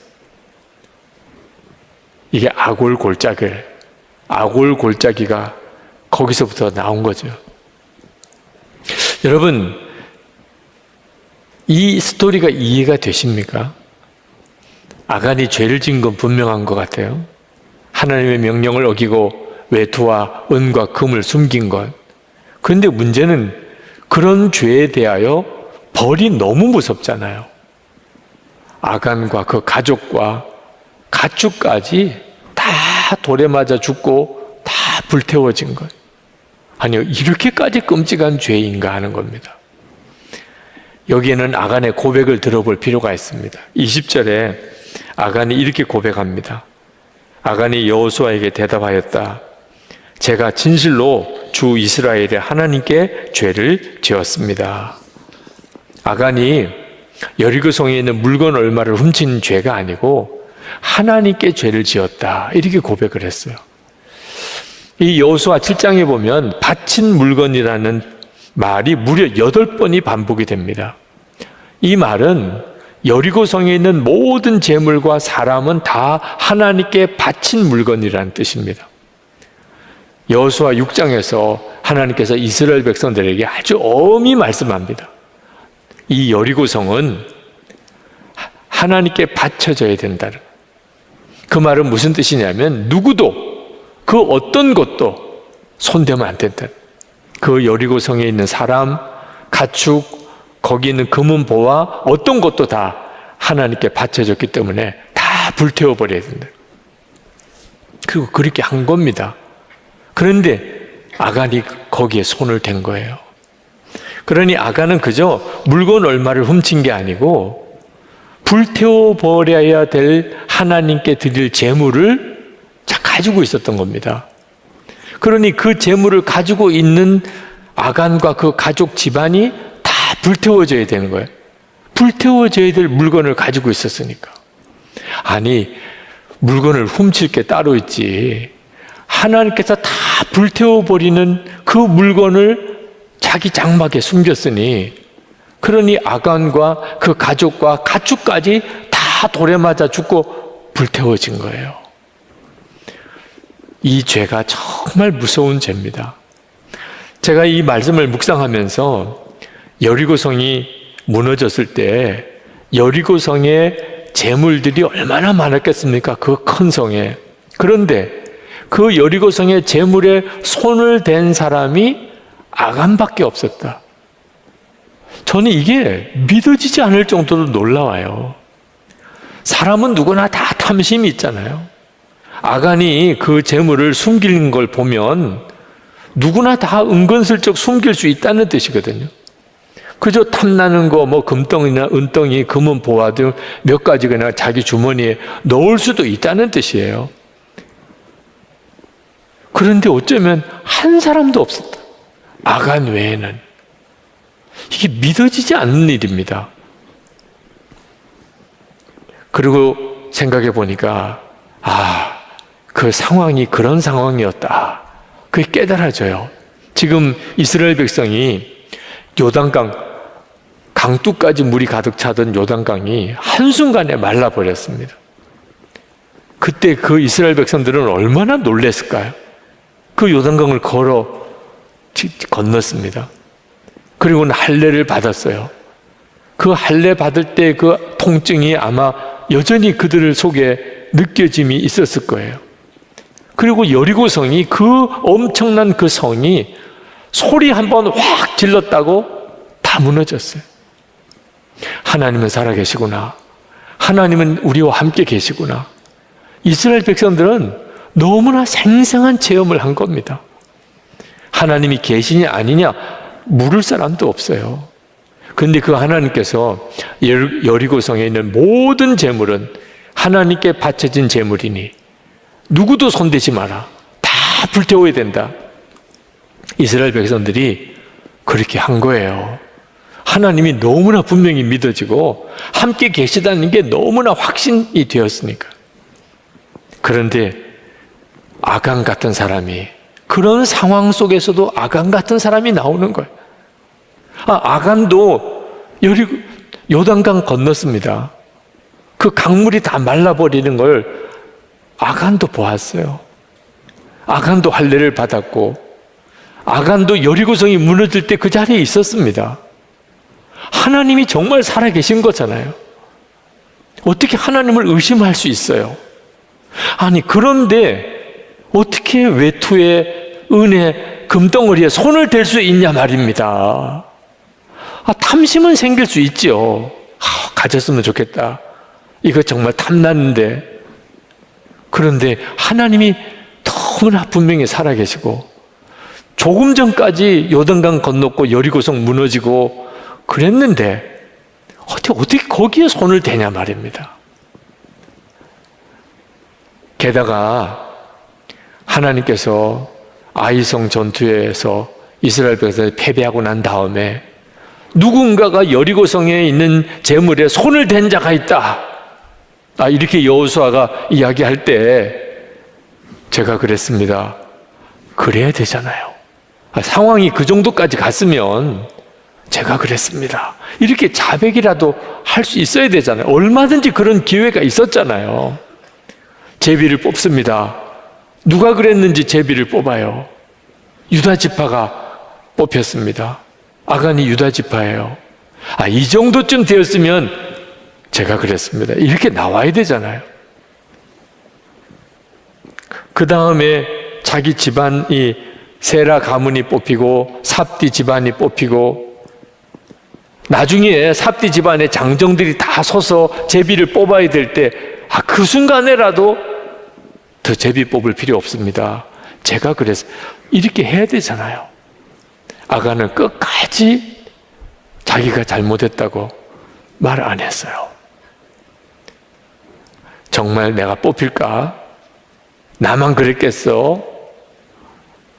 이게 아골골짜기가 거기서부터 나온 거죠. 여러분, 이 스토리가 이해가 되십니까? 아간이 죄를 지은 건 분명한 것 같아요. 하나님의 명령을 어기고 외투와 은과 금을 숨긴 것. 그런데 문제는 그런 죄에 대하여 벌이 너무 무섭잖아요. 아간과 그 가족과 가축까지 다 돌에 맞아 죽고 다 불태워진 것. 아니요, 이렇게까지 끔찍한 죄인가 하는 겁니다. 여기에는 아간의 고백을 들어볼 필요가 있습니다. 20절에 아간이 이렇게 고백합니다. 아간이 여호수아에게 대답하였다. 제가 진실로 주 이스라엘의 하나님께 죄를 지었습니다. 아간이 여리고성에 있는 물건 얼마를 훔친 죄가 아니고 하나님께 죄를 지었다. 이렇게 고백을 했어요. 이 여호수아 7장에 보면 바친 물건이라는 말이 무려 8번이 반복이 됩니다. 이 말은 여리고성에 있는 모든 재물과 사람은 다 하나님께 바친 물건이라는 뜻입니다. 여호수아 6장에서 하나님께서 이스라엘 백성들에게 아주 엄히 말씀합니다. 이 여리고성은 하나님께 바쳐져야 된다는. 그 말은 무슨 뜻이냐면 누구도 그 어떤 것도 손대면 안 된다. 그 여리고성에 있는 사람, 가축, 거기 있는 금은보화 어떤 것도 다 하나님께 바쳐졌기 때문에 다 불태워버려야 된다. 그리고 그렇게 한 겁니다. 그런데 아간이 거기에 손을 댄 거예요. 그러니 아간은 그저 물건 얼마를 훔친 게 아니고 불태워버려야 될 하나님께 드릴 재물을 가지고 있었던 겁니다. 그러니 그 재물을 가지고 있는 아간과 그 가족 집안이 다 불태워져야 되는 거예요. 불태워져야 될 물건을 가지고 있었으니까. 아니, 물건을 훔칠 게 따로 있지. 하나님께서 다 불태워버리는 그 물건을 자기 장막에 숨겼으니, 그러니 아간과 그 가족과 가축까지 다 돌에 맞아 죽고 불태워진 거예요. 이 죄가 정말 무서운 죄입니다. 제가 이 말씀을 묵상하면서 여리고성이 무너졌을 때 여리고성의 재물들이 얼마나 많았겠습니까? 그 큰 성에. 그런데 그 여리고성의 재물에 손을 댄 사람이 아간밖에 없었다. 저는 이게 믿어지지 않을 정도로 놀라워요. 사람은 누구나 다 탐심이 있잖아요. 아간이 그 재물을 숨기는 걸 보면 누구나 다 은근슬쩍 숨길 수 있다는 뜻이거든요. 그저 탐나는 거, 뭐 금덩이나 은덩이, 금은 보화 등 몇 가지 그냥 자기 주머니에 넣을 수도 있다는 뜻이에요. 그런데 어쩌면 한 사람도 없었다. 아간 외에는. 이게 믿어지지 않는 일입니다. 그리고 생각해 보니까 그 상황이 그런 상황이었다. 그게 깨달아져요. 지금 이스라엘 백성이 요단강 강둑까지 물이 가득 차던 요단강이 한순간에 말라버렸습니다. 그때 그 이스라엘 백성들은 얼마나 놀랐을까요? 그 요단강을 건넜습니다. 그리고는 할례를 받았어요. 그 할례 받을 때 그 통증이 아마 여전히 그들 속에 느껴짐이 있었을 거예요. 그리고 여리고성이 그 엄청난 그 성이 소리 한번 확 질렀다고 다 무너졌어요. 하나님은 살아계시구나. 하나님은 우리와 함께 계시구나. 이스라엘 백성들은 너무나 생생한 체험을 한 겁니다. 하나님이 계시냐 아니냐 물을 사람도 없어요. 그런데 그 하나님께서 여리고성에 있는 모든 재물은 하나님께 바쳐진 재물이니 누구도 손대지 마라. 다 불태워야 된다. 이스라엘 백성들이 그렇게 한 거예요. 하나님이 너무나 분명히 믿어지고 함께 계시다는 게 너무나 확신이 되었으니까. 그런데 아간 같은 사람이, 그런 상황 속에서도 아간 같은 사람이 나오는 거예요. 아간도 요단강 건넜습니다. 그 강물이 다 말라버리는 걸 아간도 보았어요. 아간도 할례를 받았고, 아간도 여리고성이 무너질 때 그 자리에 있었습니다. 하나님이 정말 살아계신 거잖아요. 어떻게 하나님을 의심할 수 있어요? 아니, 그런데 어떻게 외투에 은혜 금덩어리에 손을 댈 수 있냐 말입니다. 탐심은 생길 수 있죠. 가졌으면 좋겠다. 이거 정말 탐나는데. 그런데 하나님이 너무나 분명히 살아계시고, 조금 전까지 요단강 건넜고 여리고성 무너지고 그랬는데 어떻게 거기에 손을 대냐 말입니다. 게다가 하나님께서 아이성 전투에서 이스라엘 백성이 패배하고 난 다음에 누군가가 여리고성에 있는 재물에 손을 댄 자가 있다. 이렇게 여호수아가 이야기할 때 제가 그랬습니다. 그래야 되잖아요. 상황이 그 정도까지 갔으면 제가 그랬습니다. 이렇게 자백이라도 할 수 있어야 되잖아요. 얼마든지 그런 기회가 있었잖아요. 제비를 뽑습니다. 누가 그랬는지 제비를 뽑아요. 유다 지파가 뽑혔습니다. 아간이 유다 지파예요. 이 정도쯤 되었으면 제가 그랬습니다. 이렇게 나와야 되잖아요. 그 다음에 자기 집안이 세라 가문이 뽑히고 삽디 집안이 뽑히고, 나중에 삽디 집안의 장정들이 다 서서 제비를 뽑아야 될 때 그 순간에라도 더 제비 뽑을 필요 없습니다. 제가 그랬어요. 이렇게 해야 되잖아요. 아간은 끝까지 자기가 잘못했다고 말 안 했어요. 정말 내가 뽑힐까? 나만 그랬겠어?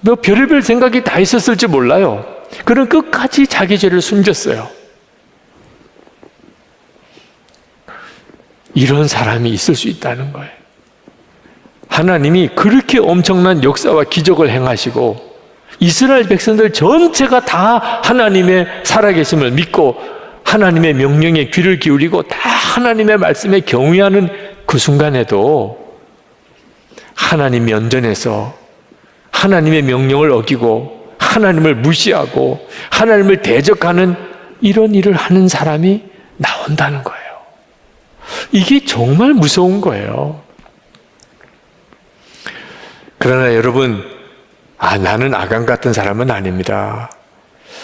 뭐 별의별 생각이 다 있었을지 몰라요. 그는 끝까지 자기 죄를 숨겼어요. 이런 사람이 있을 수 있다는 거예요. 하나님이 그렇게 엄청난 역사와 기적을 행하시고 이스라엘 백성들 전체가 다 하나님의 살아계심을 믿고 하나님의 명령에 귀를 기울이고 다 하나님의 말씀에 경외하는 그 순간에도 하나님 면전에서 하나님의 명령을 어기고 하나님을 무시하고 하나님을 대적하는 이런 일을 하는 사람이 나온다는 거예요. 이게 정말 무서운 거예요. 그러나 여러분, 나는 아간 같은 사람은 아닙니다.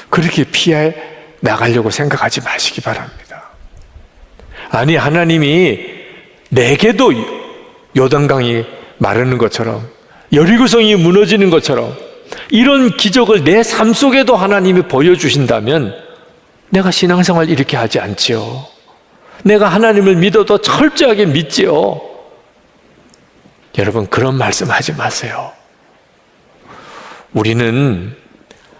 그렇게 피해 나가려고 생각하지 마시기 바랍니다. 하나님이 내게도 요단강이 마르는 것처럼, 여리고성이 무너지는 것처럼 이런 기적을 내 삶 속에도 하나님이 보여주신다면 내가 신앙생활 이렇게 하지 않지요. 내가 하나님을 믿어도 철저하게 믿지요. 여러분, 그런 말씀하지 마세요. 우리는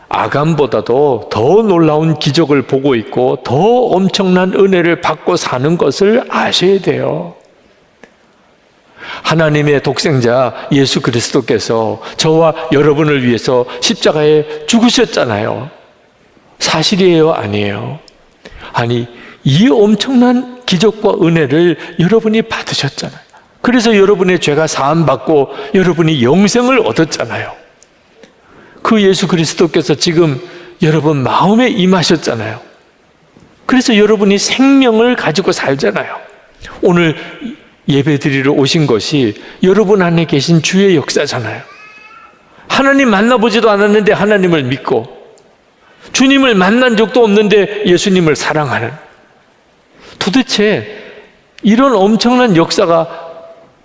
아간보다도 더 놀라운 기적을 보고 있고 더 엄청난 은혜를 받고 사는 것을 아셔야 돼요. 하나님의 독생자 예수 그리스도께서 저와 여러분을 위해서 십자가에 죽으셨잖아요. 사실이에요, 아니에요? 아니, 이 엄청난 기적과 은혜를 여러분이 받으셨잖아요. 그래서 여러분의 죄가 사함받고 여러분이 영생을 얻었잖아요. 그 예수 그리스도께서 지금 여러분 마음에 임하셨잖아요. 그래서 여러분이 생명을 가지고 살잖아요. 오늘 예배드리러 오신 것이 여러분 안에 계신 주의 역사잖아요. 하나님 만나보지도 않았는데 하나님을 믿고, 주님을 만난 적도 없는데 예수님을 사랑하는, 도대체 이런 엄청난 역사가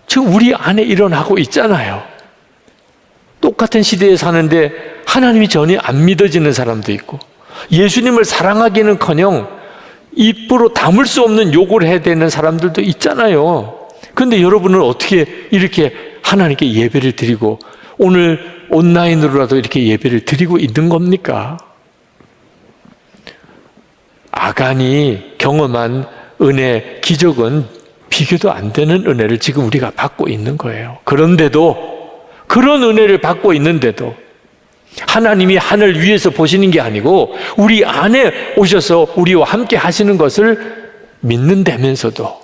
지금 우리 안에 일어나고 있잖아요. 똑같은 시대에 사는데 하나님이 전혀 안 믿어지는 사람도 있고, 예수님을 사랑하기는커녕 입으로 담을 수 없는 욕을 해야 되는 사람들도 있잖아요. 그런데 여러분은 어떻게 이렇게 하나님께 예배를 드리고 오늘 온라인으로라도 이렇게 예배를 드리고 있는 겁니까? 아간이 경험한 은혜, 기적은 비교도 안 되는 은혜를 지금 우리가 받고 있는 거예요. 그런데도, 그런 은혜를 받고 있는데도 하나님이 하늘 위에서 보시는 게 아니고 우리 안에 오셔서 우리와 함께 하시는 것을 믿는다면서도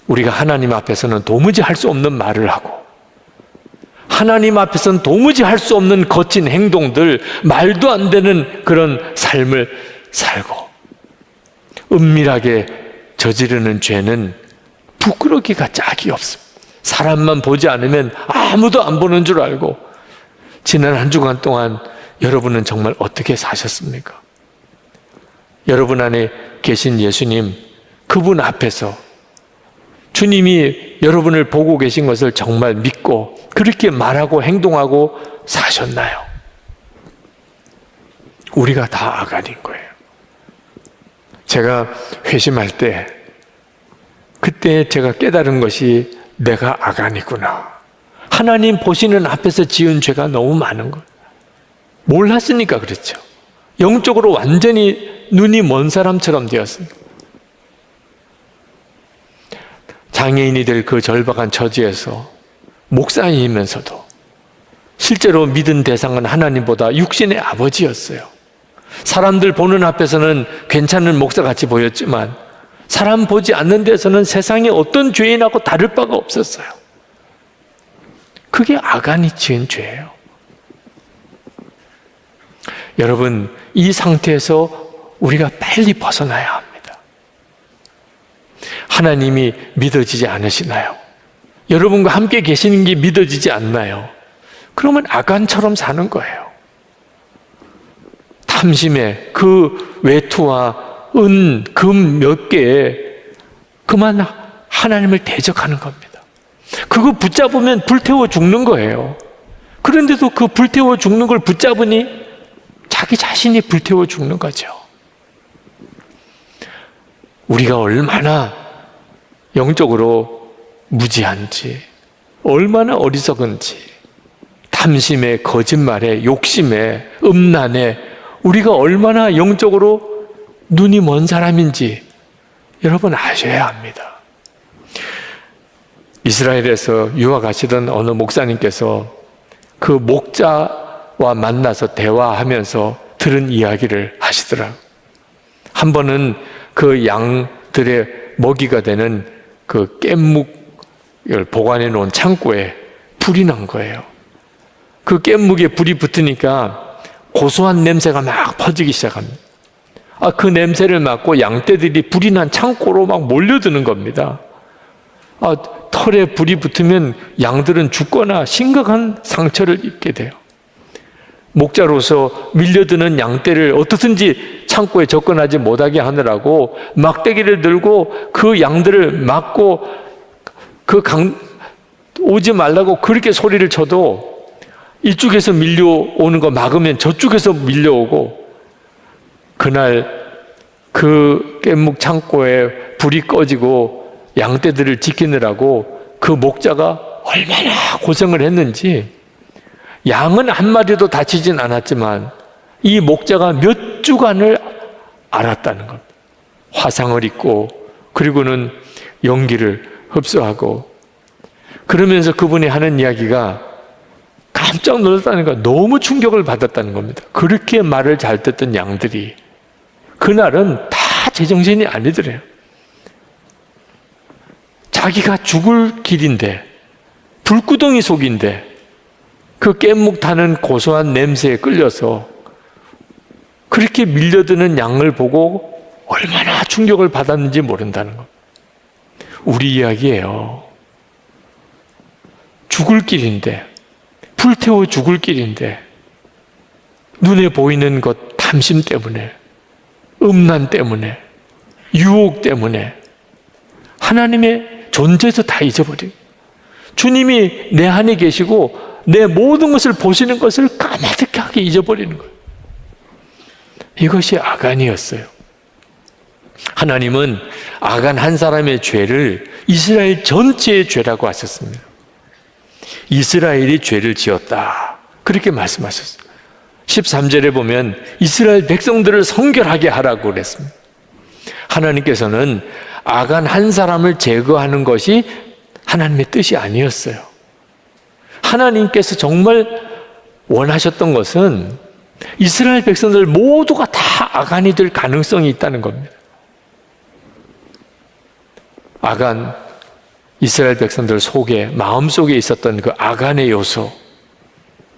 우리가 하나님 앞에서는 도무지 할 수 없는 말을 하고, 하나님 앞에서는 도무지 할 수 없는 거친 행동들, 말도 안 되는 그런 삶을 살고, 은밀하게 저지르는 죄는 부끄러기가 짝이 없습니다. 사람만 보지 않으면 아무도 안 보는 줄 알고, 지난 한 주간 동안 여러분은 정말 어떻게 사셨습니까? 여러분 안에 계신 예수님, 그분 앞에서 주님이 여러분을 보고 계신 것을 정말 믿고 그렇게 말하고 행동하고 사셨나요? 우리가 다 아간인 거예요. 제가 회심할 때, 그때 제가 깨달은 것이 내가 아간이구나. 하나님 보시는 앞에서 지은 죄가 너무 많은 거예요. 몰랐으니까 그렇죠. 영적으로 완전히 눈이 먼 사람처럼 되었습니다. 장애인이 될 그 절박한 처지에서 목사이면서도 실제로 믿은 대상은 하나님보다 육신의 아버지였어요. 사람들 보는 앞에서는 괜찮은 목사같이 보였지만 사람 보지 않는 데서는 세상에 어떤 죄인하고 다를 바가 없었어요. 그게 아간이 지은 죄예요. 여러분, 이 상태에서 우리가 빨리 벗어나야 합니다. 하나님이 믿어지지 않으시나요? 여러분과 함께 계시는 게 믿어지지 않나요? 그러면 아간처럼 사는 거예요. 탐심에 그 외투와 은, 금 몇 개에 그만 하나님을 대적하는 겁니다. 그거 붙잡으면 불태워 죽는 거예요. 그런데도 그 불태워 죽는 걸 붙잡으니 자기 자신이 불태워 죽는 거죠. 우리가 얼마나 영적으로 무지한지, 얼마나 어리석은지, 탐심에, 거짓말에, 욕심에, 음란에 우리가 얼마나 영적으로 눈이 먼 사람인지 여러분 아셔야 합니다. 이스라엘에서 유학하시던 어느 목사님께서 그 목자와 만나서 대화하면서 들은 이야기를 하시더라고요. 한 번은 그 양들의 먹이가 되는 그 깻묵을 보관해 놓은 창고에 불이 난 거예요. 그 깻묵에 불이 붙으니까 고소한 냄새가 막 퍼지기 시작합니다. 그 냄새를 맡고 양떼들이 불이 난 창고로 막 몰려드는 겁니다. 털에 불이 붙으면 양들은 죽거나 심각한 상처를 입게 돼요. 목자로서 밀려드는 양떼를 어떻든지 창고에 접근하지 못하게 하느라고 막대기를 들고 그 양들을 막고 오지 말라고 그렇게 소리를 쳐도 이쪽에서 밀려오는 거 막으면 저쪽에서 밀려오고, 그날 그 깻묵 창고에 불이 꺼지고 양떼들을 지키느라고 그 목자가 얼마나 고생을 했는지, 양은 한 마리도 다치진 않았지만 이 목자가 몇 주간을 앓았다는 겁니다. 화상을 입고, 그리고는 연기를 흡수하고, 그러면서 그분이 하는 이야기가 깜짝 놀랐다는 거, 너무 충격을 받았다는 겁니다. 그렇게 말을 잘 듣던 양들이 그날은 다 제정신이 아니더래요. 자기가 죽을 길인데, 불구덩이 속인데 그 깻묵 타는 고소한 냄새에 끌려서 그렇게 밀려드는 양을 보고 얼마나 충격을 받았는지 모른다는 것. 우리 이야기예요. 죽을 길인데, 불태워 죽을 길인데, 눈에 보이는 것 탐심 때문에, 음란 때문에, 유혹 때문에 하나님의 존재에서 다 잊어버린, 주님이 내 안에 계시고 내 모든 것을 보시는 것을 까마득하게 잊어버리는 거예요. 이것이 아간이었어요. 하나님은 아간 한 사람의 죄를 이스라엘 전체의 죄라고 하셨습니다. 이스라엘이 죄를 지었다, 그렇게 말씀하셨어요. 13절에 보면 이스라엘 백성들을 성결하게 하라고 그랬습니다. 하나님께서는 아간 한 사람을 제거하는 것이 하나님의 뜻이 아니었어요. 하나님께서 정말 원하셨던 것은 이스라엘 백성들 모두가 다 아간이 될 가능성이 있다는 겁니다. 아간, 이스라엘 백성들 속에, 마음속에 있었던 그 아간의 요소,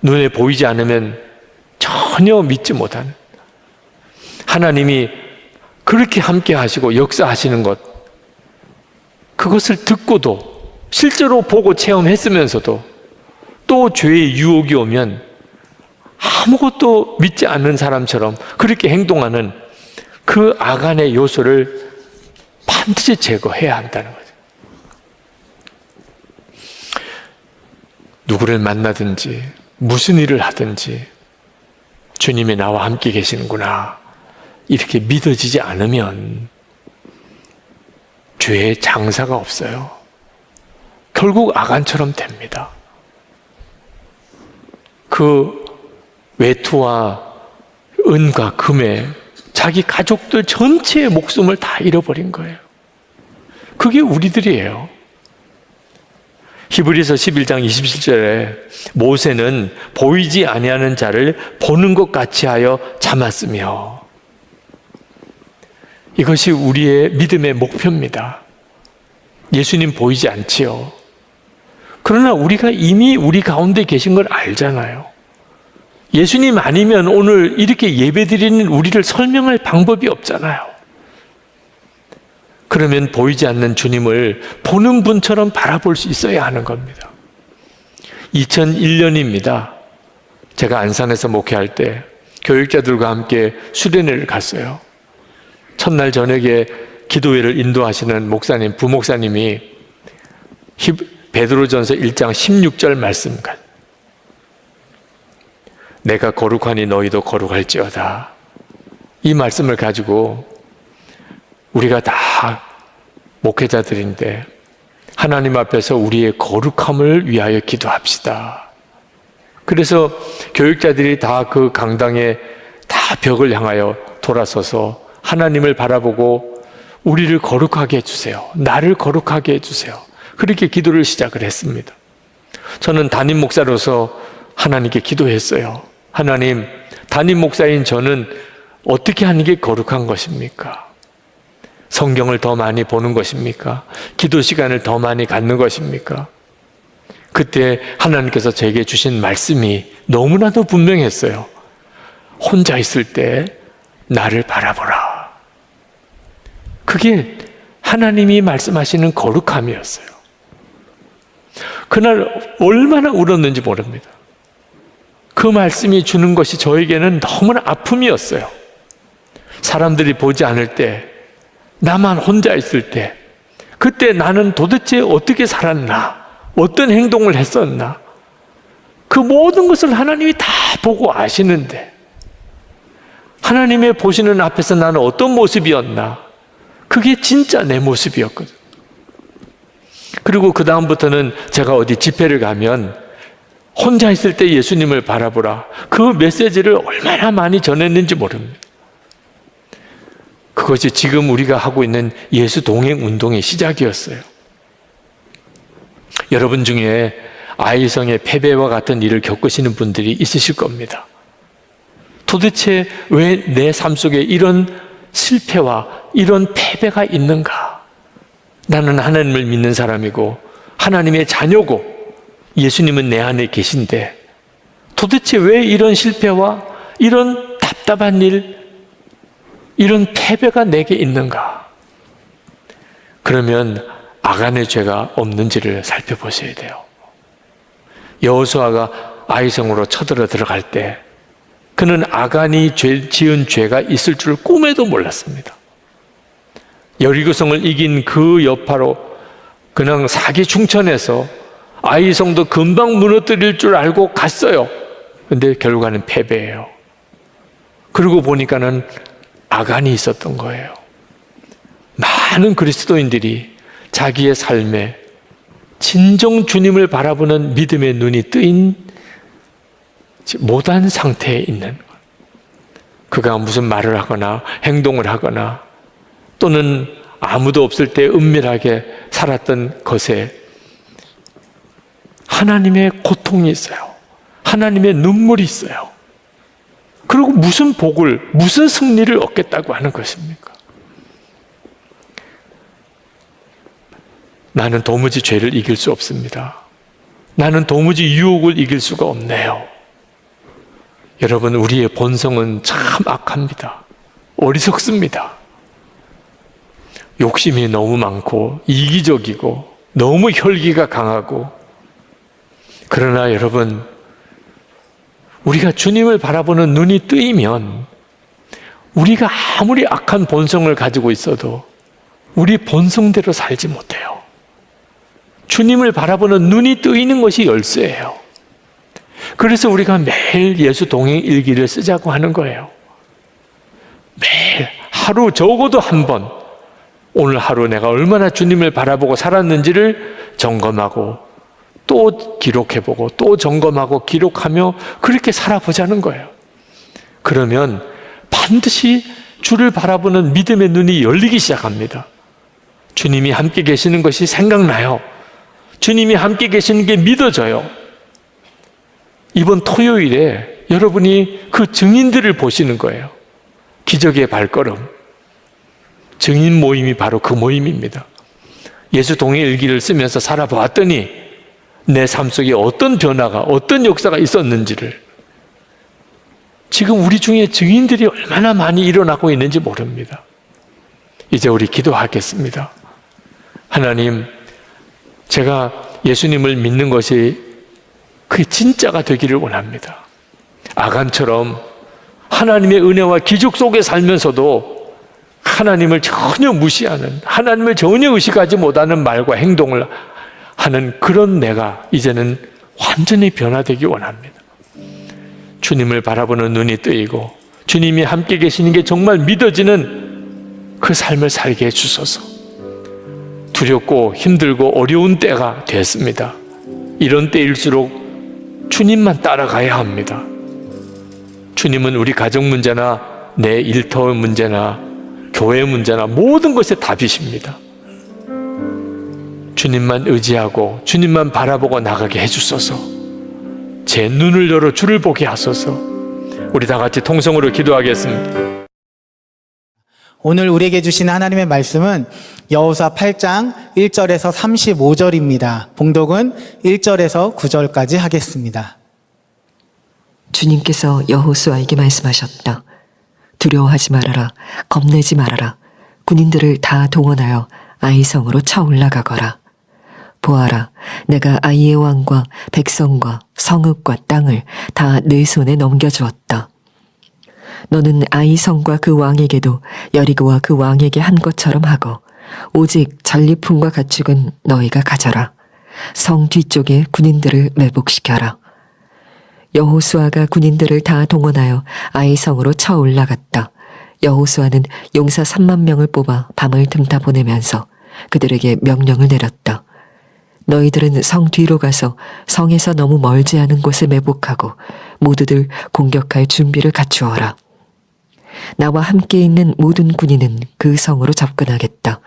눈에 보이지 않으면 전혀 믿지 못하는, 하나님이 그렇게 함께 하시고 역사하시는 것, 그것을 듣고도 실제로 보고 체험했으면서도 또 죄의 유혹이 오면 아무것도 믿지 않는 사람처럼 그렇게 행동하는 그 아간의 요소를 반드시 제거해야 한다는 거죠. 누구를 만나든지 무슨 일을 하든지 주님이 나와 함께 계시는구나, 이렇게 믿어지지 않으면 죄의 장사가 없어요. 결국 아간처럼 됩니다. 그 외투와 은과 금에 자기 가족들 전체의 목숨을 다 잃어버린 거예요. 그게 우리들이에요. 히브리서 11장 27절에 모세는 보이지 아니하는 자를 보는 것 같이 하여 참았으며, 이것이 우리의 믿음의 목표입니다. 예수님 보이지 않지요. 그러나 우리가 이미 우리 가운데 계신 걸 알잖아요. 예수님 아니면 오늘 이렇게 예배드리는 우리를 설명할 방법이 없잖아요. 그러면 보이지 않는 주님을 보는 분처럼 바라볼 수 있어야 하는 겁니다. 2001년입니다. 제가 안산에서 목회할 때 교육자들과 함께 수련회를 갔어요. 첫날 저녁에 기도회를 인도하시는 목사님, 부목사님이 베드로전서 1장 16절 말씀, 내가 거룩하니 너희도 거룩할지어다, 이 말씀을 가지고 우리가 다 목회자들인데 하나님 앞에서 우리의 거룩함을 위하여 기도합시다. 그래서 교육자들이 다 그 강당에 다 벽을 향하여 돌아서서 하나님을 바라보고 우리를 거룩하게 해주세요, 나를 거룩하게 해주세요, 그렇게 기도를 시작을 했습니다. 저는 담임 목사로서 하나님께 기도했어요. 하나님, 담임 목사인 저는 어떻게 하는 게 거룩한 것입니까? 성경을 더 많이 보는 것입니까? 기도 시간을 더 많이 갖는 것입니까? 그때 하나님께서 제게 주신 말씀이 너무나도 분명했어요. 혼자 있을 때 나를 바라보라. 그게 하나님이 말씀하시는 거룩함이었어요. 그날 얼마나 울었는지 모릅니다. 그 말씀이 주는 것이 저에게는 너무나 아픔이었어요. 사람들이 보지 않을 때, 나만 혼자 있을 때, 그때 나는 도대체 어떻게 살았나? 어떤 행동을 했었나? 그 모든 것을 하나님이 다 보고 아시는데, 하나님의 보시는 앞에서 나는 어떤 모습이었나? 그게 진짜 내 모습이었거든. 그리고 그 다음부터는 제가 어디 집회를 가면 혼자 있을 때 예수님을 바라보라. 그 메시지를 얼마나 많이 전했는지 모릅니다. 그것이 지금 우리가 하고 있는 예수 동행 운동의 시작이었어요. 여러분 중에 아이성의 패배와 같은 일을 겪으시는 분들이 있으실 겁니다. 도대체 왜 내 삶 속에 이런 실패와 이런 패배가 있는가? 나는 하나님을 믿는 사람이고 하나님의 자녀고 예수님은 내 안에 계신데 도대체 왜 이런 실패와 이런 답답한 일, 이런 패배가 내게 있는가? 그러면 아간의 죄가 없는지를 살펴보셔야 돼요. 여호수아가 아이성으로 쳐들어 들어갈 때 그는 아간이 지은 죄가 있을 줄 꿈에도 몰랐습니다. 여리고성을 이긴 그 여파로 그냥 사기 충천해서 아이성도 금방 무너뜨릴 줄 알고 갔어요. 근데 결과는 패배예요. 그러고 보니까는 아간이 있었던 거예요. 많은 그리스도인들이 자기의 삶에 진정 주님을 바라보는 믿음의 눈이 뜨인 못한 상태에 있는 것. 그가 무슨 말을 하거나 행동을 하거나 또는 아무도 없을 때 은밀하게 살았던 것에 하나님의 고통이 있어요. 하나님의 눈물이 있어요. 그리고 무슨 복을, 무슨 승리를 얻겠다고 하는 것입니까? 나는 도무지 죄를 이길 수 없습니다. 나는 도무지 유혹을 이길 수가 없네요. 여러분, 우리의 본성은 참 악합니다. 어리석습니다. 욕심이 너무 많고 이기적이고 너무 혈기가 강하고, 그러나 여러분, 우리가 주님을 바라보는 눈이 뜨이면 우리가 아무리 악한 본성을 가지고 있어도 우리 본성대로 살지 못해요. 주님을 바라보는 눈이 뜨이는 것이 열쇠예요. 그래서 우리가 매일 예수 동행 일기를 쓰자고 하는 거예요. 매일 하루 적어도 한 번, 오늘 하루 내가 얼마나 주님을 바라보고 살았는지를 점검하고 또 기록해보고 또 점검하고 기록하며 그렇게 살아보자는 거예요. 그러면 반드시 주를 바라보는 믿음의 눈이 열리기 시작합니다. 주님이 함께 계시는 것이 생각나요. 주님이 함께 계시는 게 믿어져요. 이번 토요일에 여러분이 그 증인들을 보시는 거예요. 기적의 발걸음. 증인 모임이 바로 그 모임입니다. 예수 동행 일기를 쓰면서 살아보았더니 내 삶 속에 어떤 변화가, 어떤 역사가 있었는지를 지금 우리 중에 증인들이 얼마나 많이 일어나고 있는지 모릅니다. 이제 우리 기도하겠습니다. 하나님, 제가 예수님을 믿는 것이 그게 진짜가 되기를 원합니다. 아간처럼 하나님의 은혜와 기적 속에 살면서도 하나님을 전혀 무시하는, 하나님을 전혀 의식하지 못하는 말과 행동을 하는 그런 내가 이제는 완전히 변화되기 원합니다. 주님을 바라보는 눈이 뜨이고 주님이 함께 계시는 게 정말 믿어지는 그 삶을 살게 해주소서. 두렵고 힘들고 어려운 때가 됐습니다. 이런 때일수록 주님만 따라가야 합니다. 주님은 우리 가정 문제나 내 일터 문제나 교회 문제나 모든 것에 답이십니다. 주님만 의지하고 주님만 바라보고 나가게 해주소서. 제 눈을 열어 주를 보게 하소서. 우리 다 같이 통성으로 기도하겠습니다. 오늘 우리에게 주신 하나님의 말씀은 여호수아 8장 1절에서 35절입니다. 봉독은 1절에서 9절까지 하겠습니다. 주님께서 여호수아에게 말씀하셨다. 두려워하지 말아라. 겁내지 말아라. 군인들을 다 동원하여 아이성으로 쳐 올라가거라. 보아라, 내가 아이의 왕과 백성과 성읍과 땅을 다 내 손에 넘겨주었다. 너는 아이 성과 그 왕에게도 여리고와 그 왕에게 한 것처럼 하고 오직 전리품과 가축은 너희가 가져라. 성 뒤쪽에 군인들을 매복시켜라. 여호수아가 군인들을 다 동원하여 아이 성으로 쳐 올라갔다. 여호수아는 용사 3만 명을 뽑아 밤을 틈타 보내면서 그들에게 명령을 내렸다. 너희들은 성 뒤로 가서 성에서 너무 멀지 않은 곳에 매복하고 모두들 공격할 준비를 갖추어라. 나와 함께 있는 모든 군인은 그 성으로 접근하겠다.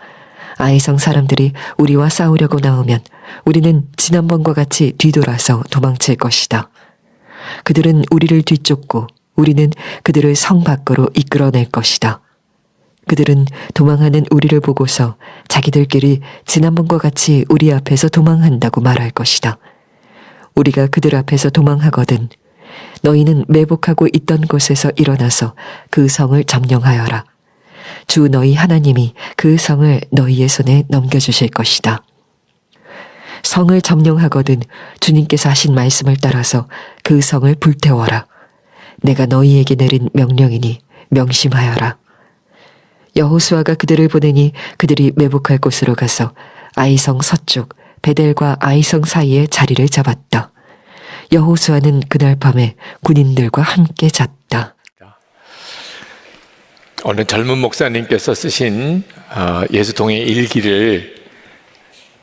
아이성 사람들이 우리와 싸우려고 나오면 우리는 지난번과 같이 뒤돌아서 도망칠 것이다. 그들은 우리를 뒤쫓고 우리는 그들을 성 밖으로 이끌어낼 것이다. 그들은 도망하는 우리를 보고서 자기들끼리 지난번과 같이 우리 앞에서 도망한다고 말할 것이다. 우리가 그들 앞에서 도망하거든 너희는 매복하고 있던 곳에서 일어나서 그 성을 점령하여라. 주 너희 하나님이 그 성을 너희의 손에 넘겨주실 것이다. 성을 점령하거든 주님께서 하신 말씀을 따라서 그 성을 불태워라. 내가 너희에게 내린 명령이니 명심하여라. 여호수아가 그들을 보내니 그들이 매복할 곳으로 가서 아이성 서쪽 베델과 아이성 사이에 자리를 잡았다. 여호수아는 그날 밤에 군인들과 함께 잤다. 어느 젊은 목사님께서 쓰신 예수통의 일기를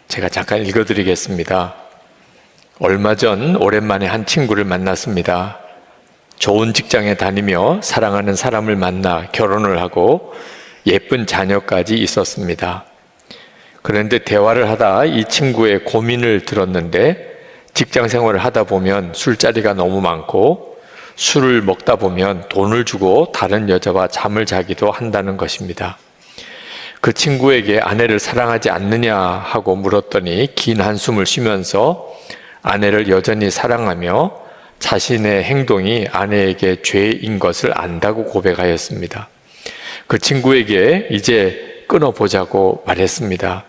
제가 잠깐 읽어드리겠습니다. 얼마 전 오랜만에 한 친구를 만났습니다. 좋은 직장에 다니며 사랑하는 사람을 만나 결혼을 하고 예쁜 자녀까지 있었습니다. 그런데 대화를 하다 이 친구의 고민을 들었는데 직장 생활을 하다 보면 술자리가 너무 많고 술을 먹다 보면 돈을 주고 다른 여자와 잠을 자기도 한다는 것입니다. 그 친구에게 아내를 사랑하지 않느냐 하고 물었더니 긴 한숨을 쉬면서 아내를 여전히 사랑하며 자신의 행동이 아내에게 죄인 것을 안다고 고백하였습니다. 그 친구에게 이제 끊어보자고 말했습니다.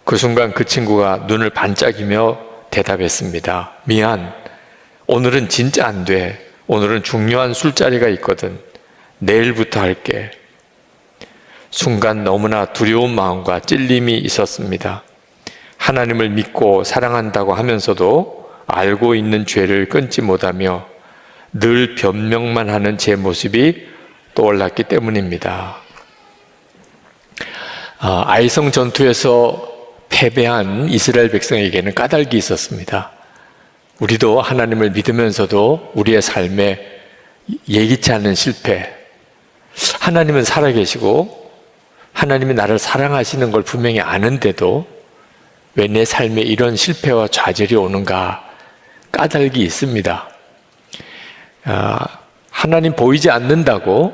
그 순간 그 친구가 눈을 반짝이며 대답했습니다. 미안. 오늘은 진짜 안 돼. 오늘은 중요한 술자리가 있거든. 내일부터 할게. 순간 너무나 두려운 마음과 찔림이 있었습니다. 하나님을 믿고 사랑한다고 하면서도 알고 있는 죄를 끊지 못하며 늘 변명만 하는 제 모습이 떠올랐기 때문입니다. 아이성 전투에서 패배한 이스라엘 백성에게는 까닭이 있었습니다. 우리도 하나님을 믿으면서도 우리의 삶에 예기치 않은 실패, 하나님은 살아계시고 하나님이 나를 사랑하시는 걸 분명히 아는데도 왜 내 삶에 이런 실패와 좌절이 오는가 까닭이 있습니다. 하나님 보이지 않는다고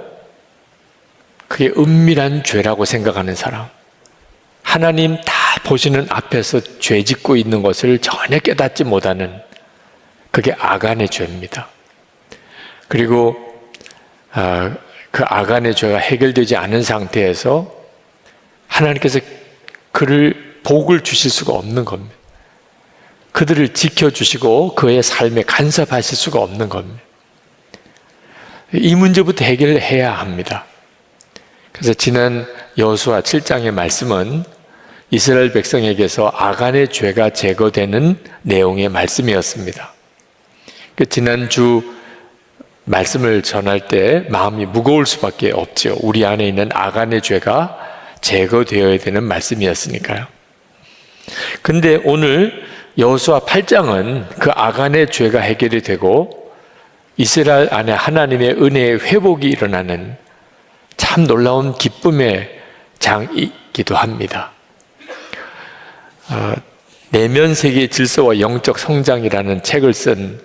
그게 은밀한 죄라고 생각하는 사람, 하나님 다 보시는 앞에서 죄 짓고 있는 것을 전혀 깨닫지 못하는 그게 아간의 죄입니다. 그리고 그 아간의 죄가 해결되지 않은 상태에서 하나님께서 그를 복을 주실 수가 없는 겁니다. 그들을 지켜주시고 그의 삶에 간섭하실 수가 없는 겁니다. 이 문제부터 해결해야 합니다. 그래서 지난 여호수아 7장의 말씀은 이스라엘 백성에게서 아간의 죄가 제거되는 내용의 말씀이었습니다. 지난주 말씀을 전할 때 마음이 무거울 수밖에 없죠. 우리 안에 있는 아간의 죄가 제거되어야 되는 말씀이었으니까요. 근데 오늘 여호수아 8장은 그 아간의 죄가 해결이 되고 이스라엘 안에 하나님의 은혜의 회복이 일어나는 참 놀라운 기쁨의 장이기도 합니다. 내면 세계의 질서와 영적 성장이라는 책을 쓴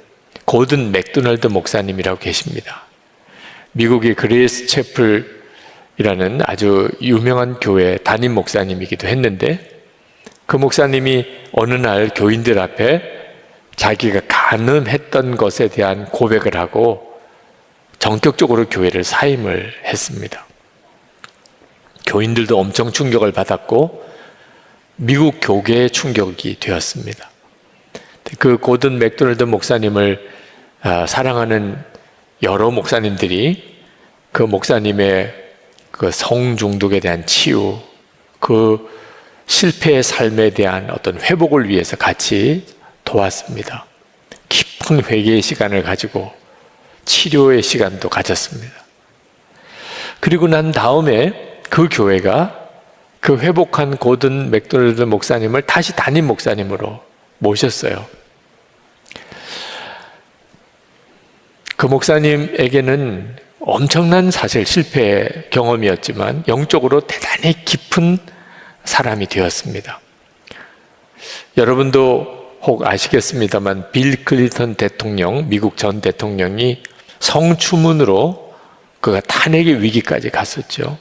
고든 맥도널드 목사님이라고 계십니다. 미국의 그레이스 채플이라는 아주 유명한 교회 담임 목사님이기도 했는데 그 목사님이 어느 날 교인들 앞에 자기가 간음했던 것에 대한 고백을 하고 전격적으로 교회를 사임을 했습니다. 교인들도 엄청 충격을 받았고 미국 교계에 충격이 되었습니다. 그 고든 맥도날드 목사님을 사랑하는 여러 목사님들이 그 목사님의 그 성중독에 대한 치유, 그 실패의 삶에 대한 어떤 회복을 위해서 같이 도왔습니다. 깊은 회개의 시간을 가지고 치료의 시간도 가졌습니다. 그리고 난 다음에 그 교회가 그 회복한 고든 맥도날드 목사님을 다시 담임 목사님으로 모셨어요. 그 목사님에게는 엄청난 사실 실패 경험이었지만 영적으로 대단히 깊은 사람이 되었습니다. 여러분도 혹 아시겠습니다만 빌 클린턴 대통령, 미국 전 대통령이 성추문으로 그가 탄핵의 위기까지 갔었죠.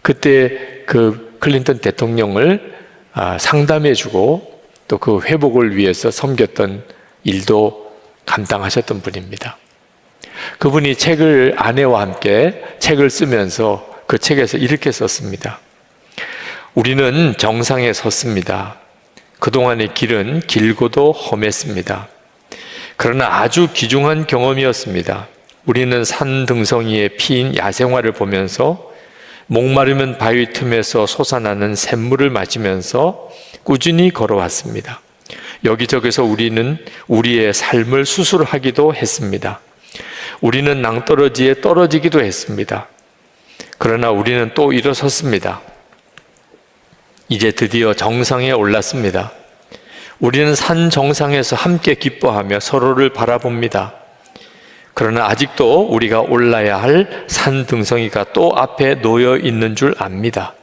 그때 그 클린턴 대통령을 상담해주고 또 그 회복을 위해서 섬겼던 일도 감당하셨던 분입니다. 그분이 아내와 함께 책을 쓰면서 그 책에서 이렇게 썼습니다. 우리는 정상에 섰습니다. 그동안의 길은 길고도 험했습니다. 그러나 아주 귀중한 경험이었습니다. 우리는 산 등성이에 피인 야생화를 보면서 목마르면 바위 틈에서 솟아나는 샘물을 마시면서 꾸준히 걸어왔습니다. 여기저기서 우리는 우리의 삶을 수술하기도 했습니다. 우리는 낭떠러지에 떨어지기도 했습니다. 그러나 우리는 또 일어섰습니다. 이제 드디어 정상에 올랐습니다. 우리는 산 정상에서 함께 기뻐하며 서로를 바라봅니다. 그러나 아직도 우리가 올라야 할 산 등성이가 또 앞에 놓여 있는 줄 압니다.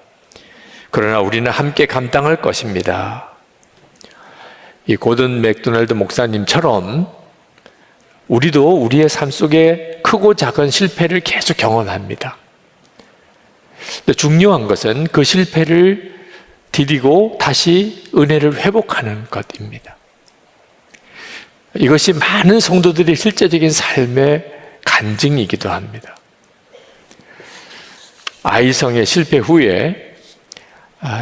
그러나 우리는 함께 감당할 것입니다. 이 고든 맥도날드 목사님처럼 우리도 우리의 삶 속에 크고 작은 실패를 계속 경험합니다. 근데 중요한 것은 그 실패를 디디고 다시 은혜를 회복하는 것입니다. 이것이 많은 성도들의 실제적인 삶의 간증이기도 합니다. 아이성의 실패 후에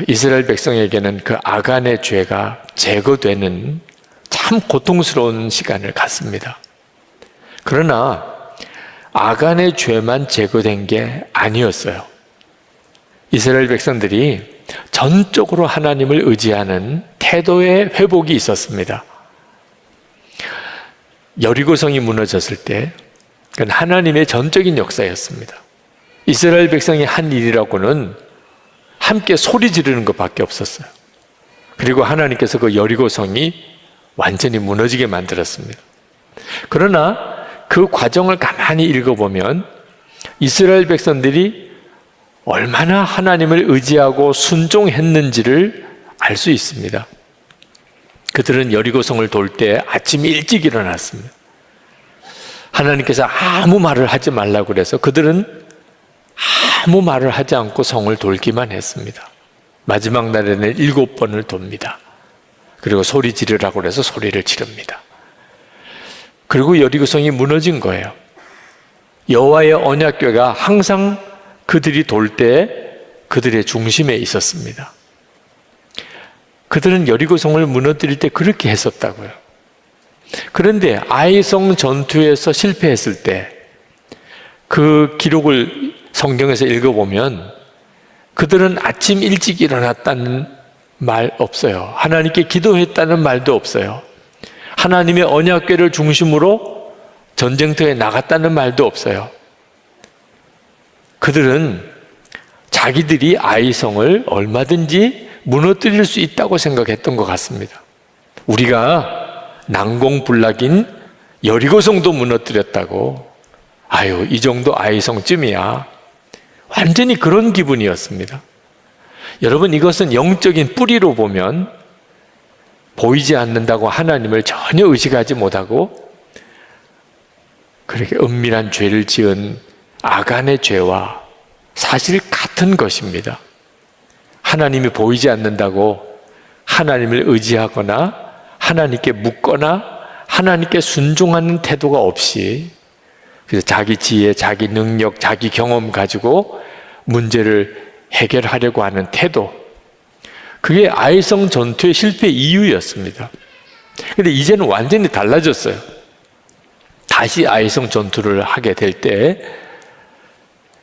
이스라엘 백성에게는 그 아간의 죄가 제거되는 참 고통스러운 시간을 갖습니다. 그러나 아간의 죄만 제거된 게 아니었어요. 이스라엘 백성들이 전적으로 하나님을 의지하는 태도의 회복이 있었습니다. 여리고성이 무너졌을 때 그건 하나님의 전적인 역사였습니다. 이스라엘 백성이 한 일이라고는 함께 소리 지르는 것밖에 없었어요. 그리고 하나님께서 그 여리고성이 완전히 무너지게 만들었습니다. 그러나 그 과정을 가만히 읽어보면 이스라엘 백성들이 얼마나 하나님을 의지하고 순종했는지를 알 수 있습니다. 그들은 여리고성을 돌 때 아침 일찍 일어났습니다. 하나님께서 아무 말을 하지 말라고 그래서 그들은 아무 말을 하지 않고 성을 돌기만 했습니다. 마지막 날에는 7번을 돕니다. 그리고 소리 지르라고 그래서 소리를 지릅니다. 그리고 여리고성이 무너진 거예요. 여호와의 언약궤가 항상 그들이 돌 때 그들의 중심에 있었습니다. 그들은 여리고성을 무너뜨릴 때 그렇게 했었다고요. 그런데 아이성 전투에서 실패했을 때 그 기록을 성경에서 읽어보면 그들은 아침 일찍 일어났다는 말 없어요. 하나님께 기도했다는 말도 없어요. 하나님의 언약궤를 중심으로 전쟁터에 나갔다는 말도 없어요. 그들은 자기들이 아이성을 얼마든지 무너뜨릴 수 있다고 생각했던 것 같습니다. 우리가 난공불락인 여리고성도 무너뜨렸다고, 아유, 이 정도 아이성쯤이야. 완전히 그런 기분이었습니다. 여러분, 이것은 영적인 뿌리로 보면 보이지 않는다고 하나님을 전혀 의식하지 못하고 그렇게 은밀한 죄를 지은 아간의 죄와 사실 같은 것입니다. 하나님이 보이지 않는다고 하나님을 의지하거나 하나님께 묻거나 하나님께 순종하는 태도가 없이 그래서 자기 지혜, 자기 능력, 자기 경험 가지고 문제를 해결하려고 하는 태도, 그게 아이성 전투의 실패 이유였습니다. 근데 이제는 완전히 달라졌어요. 다시 아이성 전투를 하게 될 때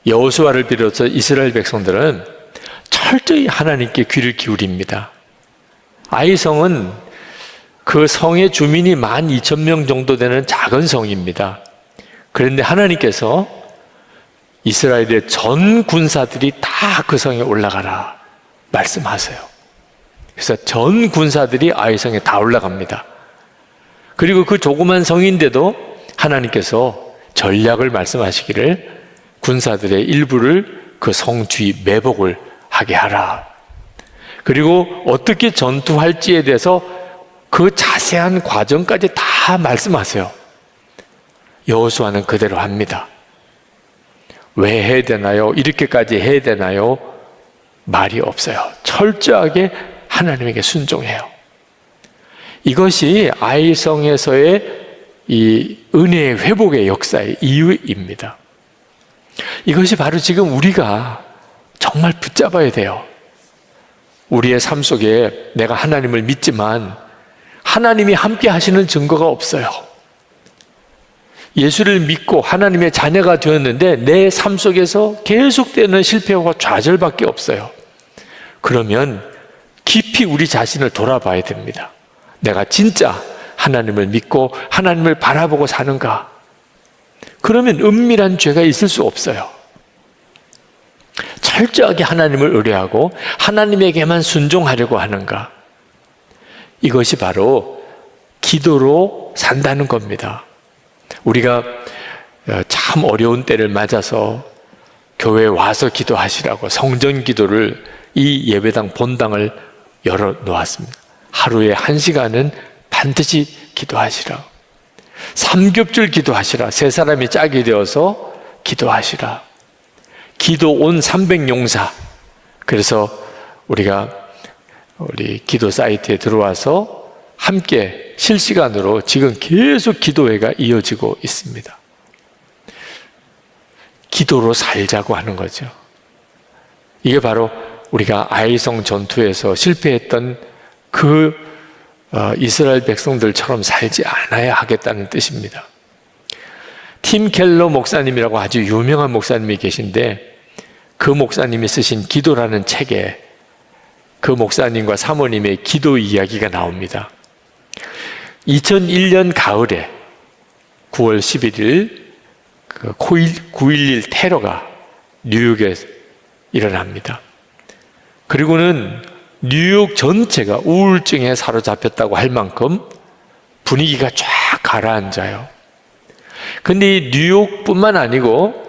여호수아를 비롯해서 이스라엘 백성들은 철저히 하나님께 귀를 기울입니다. 아이성은 그 성의 주민이 12,000명 정도 되는 작은 성입니다. 그런데 하나님께서 이스라엘의 전 군사들이 다 그 성에 올라가라 말씀하세요. 그래서 전 군사들이 아이성에 다 올라갑니다. 그리고 그 조그만 성인데도 하나님께서 전략을 말씀하시기를 군사들의 일부를 그 성 주위 매복을 하게 하라. 그리고 어떻게 전투할지에 대해서 그 자세한 과정까지 다 말씀하세요. 여호수아는 그대로 합니다. 왜 해야 되나요? 이렇게까지 해야 되나요? 말이 없어요. 철저하게 하나님에게 순종해요. 이것이 아이성에서의 이 은혜의 회복의 역사의 이유입니다. 이것이 바로 지금 우리가 정말 붙잡아야 돼요. 우리의 삶 속에 내가 하나님을 믿지만 하나님이 함께 하시는 증거가 없어요. 예수를 믿고 하나님의 자녀가 되었는데 내 삶 속에서 계속되는 실패와 좌절밖에 없어요. 그러면 깊이 우리 자신을 돌아봐야 됩니다. 내가 진짜 하나님을 믿고 하나님을 바라보고 사는가? 그러면 은밀한 죄가 있을 수 없어요. 철저하게 하나님을 의뢰하고 하나님에게만 순종하려고 하는가? 이것이 바로 기도로 산다는 겁니다. 우리가 참 어려운 때를 맞아서 교회에 와서 기도하시라고 성전 기도를 이 예배당 본당을 열어 놓았습니다. 하루에 1시간은 반드시 기도하시라. 삼겹줄 기도하시라. 세 사람이 짝이 되어서 기도하시라. 기도 온 300용사. 그래서 우리가 우리 기도 사이트에 들어와서 함께 실시간으로 지금 계속 기도회가 이어지고 있습니다. 기도로 살자고 하는 거죠. 이게 바로 우리가 아이성 전투에서 실패했던 그 이스라엘 백성들처럼 살지 않아야 하겠다는 뜻입니다. 팀 켈러 목사님이라고 아주 유명한 목사님이 계신데 그 목사님이 쓰신 기도라는 책에 그 목사님과 사모님의 기도 이야기가 나옵니다. 2001년 가을에 9월 11일 그 9.11 테러가 뉴욕에 일어납니다. 그리고는 뉴욕 전체가 우울증에 사로잡혔다고 할 만큼 분위기가 쫙 가라앉아요. 근데 이 뉴욕뿐만 아니고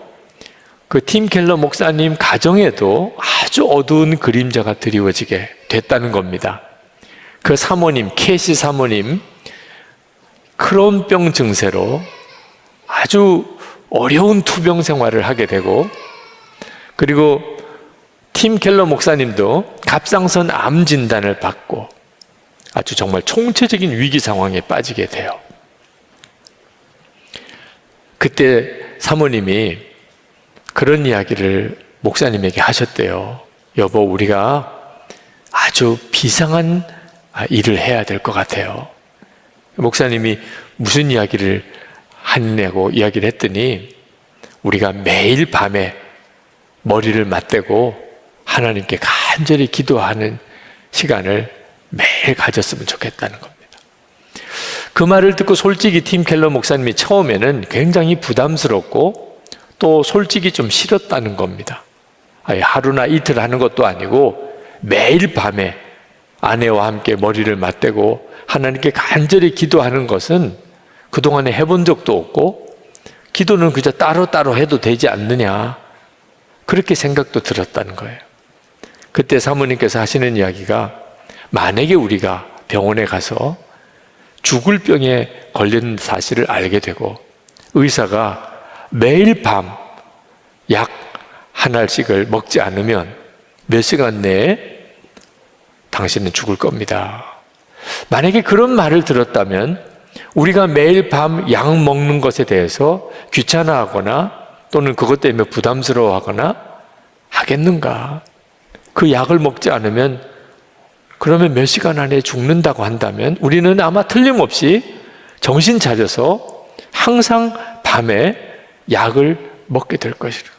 그 팀 켈러 목사님 가정에도 아주 어두운 그림자가 드리워지게 됐다는 겁니다. 그 사모님, 캐시 사모님, 크론병 증세로 아주 어려운 투병 생활을 하게 되고, 그리고 팀 켈러 목사님도 갑상선 암 진단을 받고 아주 정말 총체적인 위기 상황에 빠지게 돼요. 그때 사모님이 그런 이야기를 목사님에게 하셨대요. 여보, 우리가 아주 비상한 일을 해야 될 것 같아요. 목사님이 무슨 이야기를 하냐고 이야기를 했더니 우리가 매일 밤에 머리를 맞대고 하나님께 간절히 기도하는 시간을 매일 가졌으면 좋겠다는 겁니다. 그 말을 듣고 솔직히 팀 켈러 목사님이 처음에는 굉장히 부담스럽고 또 솔직히 좀 싫었다는 겁니다. 하루나 이틀 하는 것도 아니고 매일 밤에 아내와 함께 머리를 맞대고 하나님께 간절히 기도하는 것은 그동안에 해본 적도 없고 기도는 그저 따로따로 해도 되지 않느냐, 그렇게 생각도 들었다는 거예요. 그때 사모님께서 하시는 이야기가, 만약에 우리가 병원에 가서 죽을 병에 걸린 사실을 알게 되고 의사가 매일 밤 약 한 알씩을 먹지 않으면 몇 시간 내에 당신은 죽을 겁니다. 만약에 그런 말을 들었다면 우리가 매일 밤 약 먹는 것에 대해서 귀찮아하거나 또는 그것 때문에 부담스러워하거나 하겠는가? 그 약을 먹지 않으면 그러면 몇 시간 안에 죽는다고 한다면 우리는 아마 틀림없이 정신 차려서 항상 밤에 약을 먹게 될 것이라.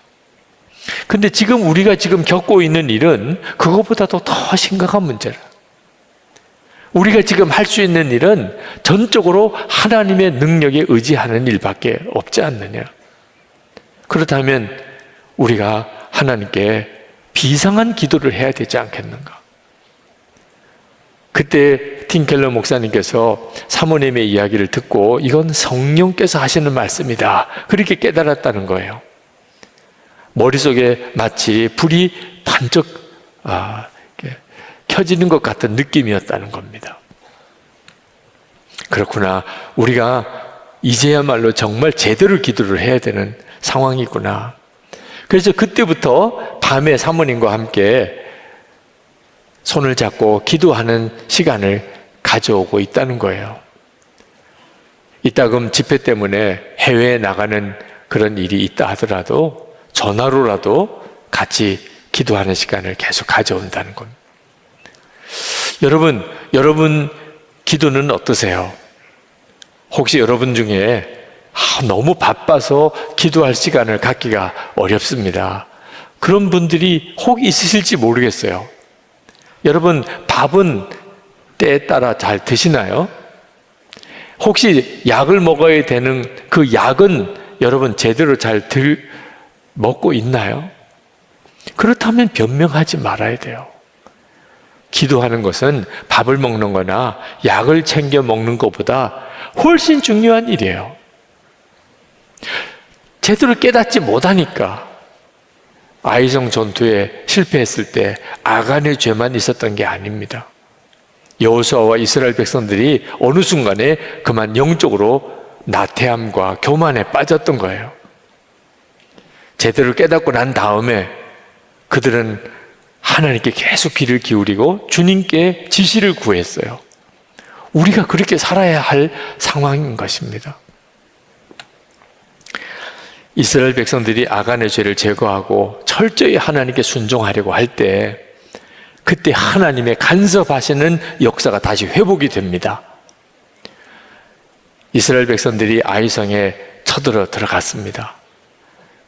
근데 지금 우리가 지금 겪고 있는 일은 그것보다도 더 심각한 문제라. 우리가 지금 할 수 있는 일은 전적으로 하나님의 능력에 의지하는 일밖에 없지 않느냐. 그렇다면 우리가 하나님께 비상한 기도를 해야 되지 않겠는가? 그때 팀켈러 목사님께서 사모님의 이야기를 듣고 이건 성령께서 하시는 말씀이다, 그렇게 깨달았다는 거예요. 머릿속에 마치 불이 반짝 켜지는 것 같은 느낌이었다는 겁니다. 그렇구나, 우리가 이제야말로 정말 제대로 기도를 해야 되는 상황이구나. 그래서 그때부터 밤에 사모님과 함께 손을 잡고 기도하는 시간을 가져오고 있다는 거예요. 이따금 집회 때문에 해외에 나가는 그런 일이 있다 하더라도 전화로라도 같이 기도하는 시간을 계속 가져온다는 겁니다. 여러분 기도는 어떠세요? 혹시 여러분 중에 너무 바빠서 기도할 시간을 갖기가 어렵습니다, 그런 분들이 혹 있으실지 모르겠어요. 여러분, 밥은 때에 따라 잘 드시나요? 혹시 약을 먹어야 되는 그 약은 여러분 제대로 잘 먹고 있나요? 그렇다면 변명하지 말아야 돼요. 기도하는 것은 밥을 먹는 거나 약을 챙겨 먹는 것보다 훨씬 중요한 일이에요. 제대로 깨닫지 못하니까 아이성 전투에 실패했을 때 아간의 죄만 있었던 게 아닙니다. 여호수아와 이스라엘 백성들이 어느 순간에 그만 영적으로 나태함과 교만에 빠졌던 거예요. 제대로 깨닫고 난 다음에 그들은 하나님께 계속 귀를 기울이고 주님께 지시를 구했어요. 우리가 그렇게 살아야 할 상황인 것입니다. 이스라엘 백성들이 아간의 죄를 제거하고 철저히 하나님께 순종하려고 할 때, 그때 하나님의 간섭하시는 역사가 다시 회복이 됩니다. 이스라엘 백성들이 아이성에 쳐들어 들어갔습니다.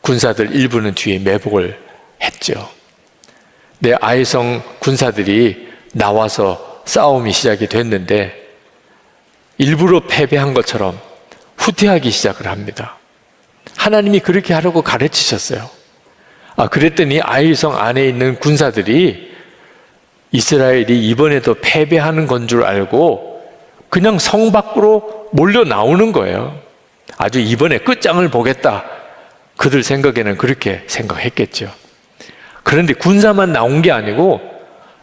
군사들 일부는 뒤에 매복을 했죠. 네, 아이성 군사들이 나와서 싸움이 시작이 됐는데 일부러 패배한 것처럼 후퇴하기 시작을 합니다. 하나님이 그렇게 하라고 가르치셨어요. 그랬더니 아이성 안에 있는 군사들이 이스라엘이 이번에도 패배하는 건 줄 알고 그냥 성 밖으로 몰려 나오는 거예요. 아주 이번에 끝장을 보겠다, 그들 생각에는 그렇게 생각했겠죠. 그런데 군사만 나온 게 아니고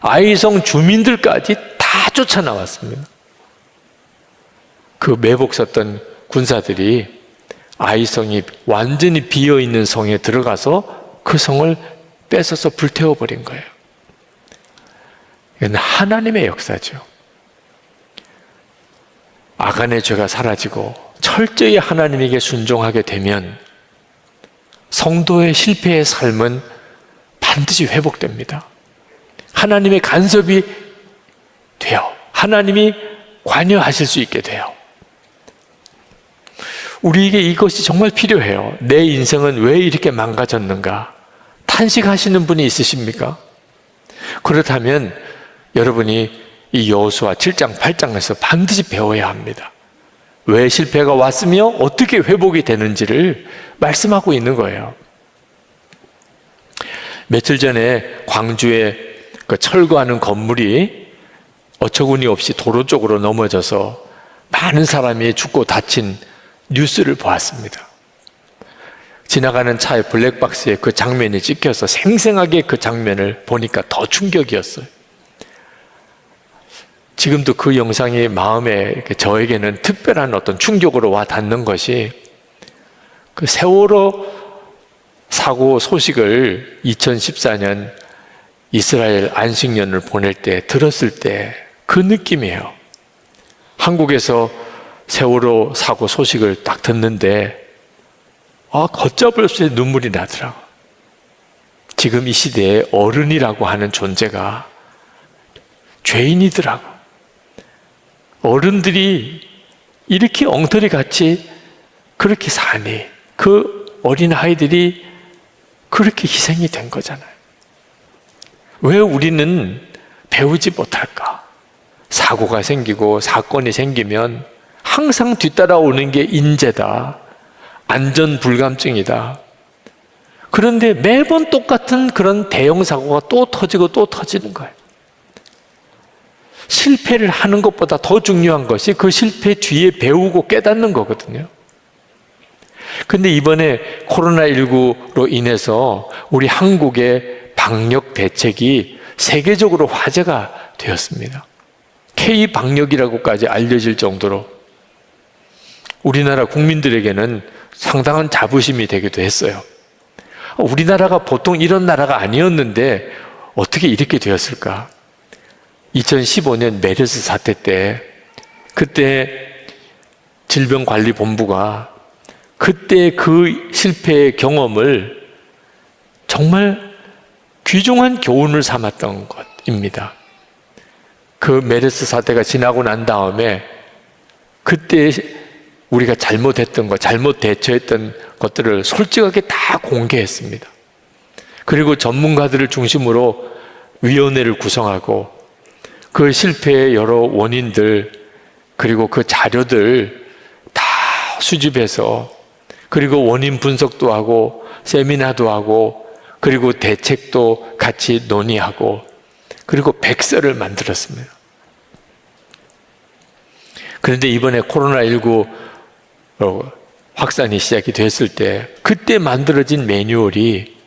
아이성 주민들까지 다 쫓아나왔습니다. 그 매복 섰던 군사들이 아이성이 완전히 비어있는 성에 들어가서 그 성을 뺏어서 불태워버린 거예요. 이건 하나님의 역사죠. 아간의 죄가 사라지고 철저히 하나님에게 순종하게 되면 성도의 실패의 삶은 반드시 회복됩니다. 하나님의 간섭이 돼요. 하나님이 관여하실 수 있게 돼요. 우리에게 이것이 정말 필요해요. 내 인생은 왜 이렇게 망가졌는가? 탄식하시는 분이 있으십니까? 그렇다면 여러분이 이 여호수아 7장 8장에서 반드시 배워야 합니다. 왜 실패가 왔으며 어떻게 회복이 되는지를 말씀하고 있는 거예요. 며칠 전에 광주에 그 철거하는 건물이 어처구니 없이 도로 쪽으로 넘어져서 많은 사람이 죽고 다친 뉴스를 보았습니다. 지나가는 차의 블랙박스에 그 장면이 찍혀서 생생하게 그 장면을 보니까 더 충격이었어요. 지금도 그 영상이 마음에 저에게는 특별한 어떤 충격으로 와 닿는 것이, 그 세월호 사고 소식을 2014년 이스라엘 안식년을 보낼 때 들었을 때 그 느낌이에요. 한국에서 세월호 사고 소식을 딱 듣는데 걷잡을 없이 눈물이 나더라고요. 지금 이 시대에 어른이라고 하는 존재가 죄인이더라고. 어른들이 이렇게 엉터리 같이 그렇게 사니 그 어린 아이들이 그렇게 희생이 된 거잖아요. 왜 우리는 배우지 못할까? 사고가 생기고 사건이 생기면 항상 뒤따라오는 게 인재다, 안전불감증이다. 그런데 매번 똑같은 그런 대형 사고가 또 터지고 또 터지는 거예요. 실패를 하는 것보다 더 중요한 것이 그 실패 뒤에 배우고 깨닫는 거거든요. 근데 이번에 코로나19로 인해서 우리 한국의 방역 대책이 세계적으로 화제가 되었습니다. K-방역이라고까지 알려질 정도로 우리나라 국민들에게는 상당한 자부심이 되기도 했어요. 우리나라가 보통 이런 나라가 아니었는데 어떻게 이렇게 되었을까? 2015년 메르스 사태 때 그때 질병관리본부가 그때 그 실패의 경험을 정말 귀중한 교훈을 삼았던 것입니다. 그 메르스 사태가 지나고 난 다음에 그때 우리가 잘못했던 것, 잘못 대처했던 것들을 솔직하게 다 공개했습니다. 그리고 전문가들을 중심으로 위원회를 구성하고 그 실패의 여러 원인들 그리고 그 자료들 다 수집해서 그리고 원인 분석도 하고 세미나도 하고 그리고 대책도 같이 논의하고 그리고 백서를 만들었습니다. 그런데 이번에 코로나19 확산이 시작이 됐을 때 그때 만들어진 매뉴얼이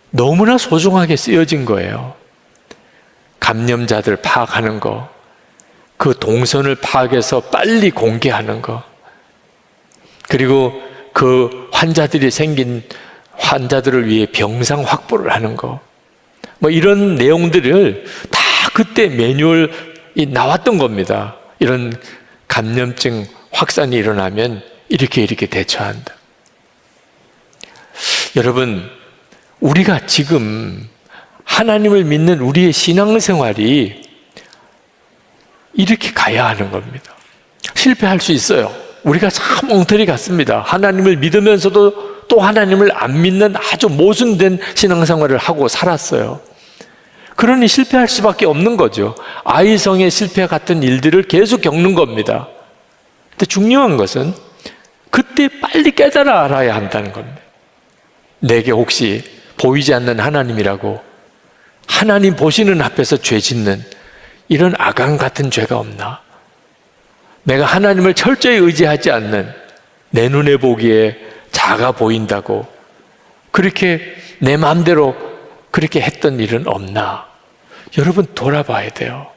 너무나 소중하게 쓰여진 거예요. 감염자들 파악하는 거, 그 동선을 파악해서 빨리 공개하는 거, 그리고 그 환자들이 생긴 환자들을 위해 병상 확보를 하는 거, 뭐 이런 내용들을 다 그때 매뉴얼이 나왔던 겁니다. 이런 감염증 확산이 일어나면 이렇게 대처한다. 여러분, 우리가 지금 하나님을 믿는 우리의 신앙생활이 이렇게 가야 하는 겁니다. 실패할 수 있어요. 우리가 참 엉터리 같습니다. 하나님을 믿으면서도 또 하나님을 안 믿는 아주 모순된 신앙생활을 하고 살았어요. 그러니 실패할 수밖에 없는 거죠. 아이성의 실패 같은 일들을 계속 겪는 겁니다. 근데 중요한 것은 그때 빨리 깨달아 알아야 한다는 겁니다. 내게 혹시 보이지 않는 하나님이라고 하나님 보시는 앞에서 죄 짓는 이런 아강 같은 죄가 없나? 내가 하나님을 철저히 의지하지 않는 내 눈에 보기에 작아 보인다고 그렇게 내 마음대로 그렇게 했던 일은 없나? 여러분 돌아봐야 돼요.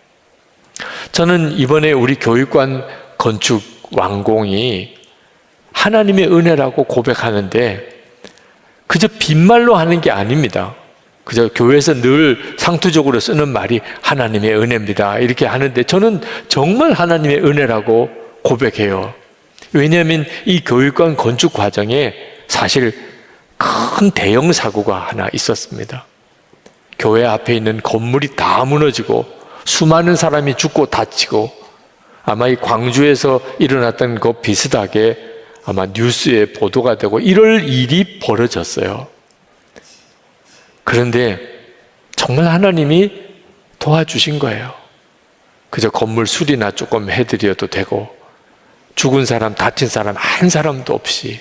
저는 이번에 우리 교육관 건축 완공이 하나님의 은혜라고 고백하는데 그저 빈말로 하는 게 아닙니다. 그저 교회에서 늘 상투적으로 쓰는 말이 하나님의 은혜입니다 이렇게 하는데 저는 정말 하나님의 은혜라고 고백해요. 왜냐하면 이 교육관 건축 과정에 사실 큰 대형 사고가 하나 있었습니다. 교회 앞에 있는 건물이 다 무너지고 수많은 사람이 죽고 다치고 아마 이 광주에서 일어났던 것 비슷하게 아마 뉴스에 보도가 되고 이럴 일이 벌어졌어요. 그런데 정말 하나님이 도와주신 거예요. 그저 건물 수리나 조금 해드려도 되고 죽은 사람, 다친 사람 한 사람도 없이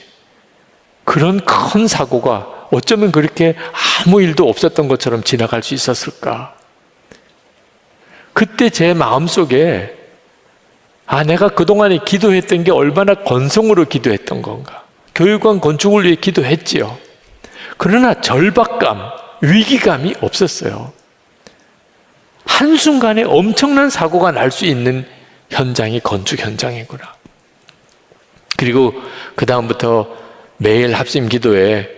그런 큰 사고가 어쩌면 그렇게 아무 일도 없었던 것처럼 지나갈 수 있었을까? 그때 제 마음속에 내가 그동안에 기도했던 게 얼마나 건성으로 기도했던 건가. 교육관 건축을 위해 기도했지요. 그러나 절박감, 위기감이 없었어요. 한순간에 엄청난 사고가 날 수 있는 현장이 건축 현장이구나. 그리고 그 다음부터 매일 합심 기도에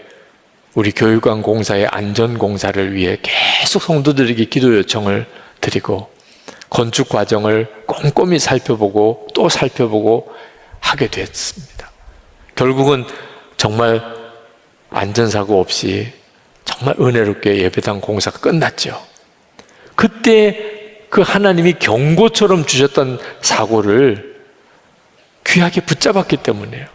우리 교육관 공사의 안전 공사를 위해 계속 성도들에게 기도 요청을 드리고 건축 과정을 꼼꼼히 살펴보고 또 살펴보고 하게 됐습니다. 결국은 정말 안전사고 없이 정말 은혜롭게 예배당 공사가 끝났죠. 그때 그 하나님이 경고처럼 주셨던 사고를 귀하게 붙잡았기 때문이에요.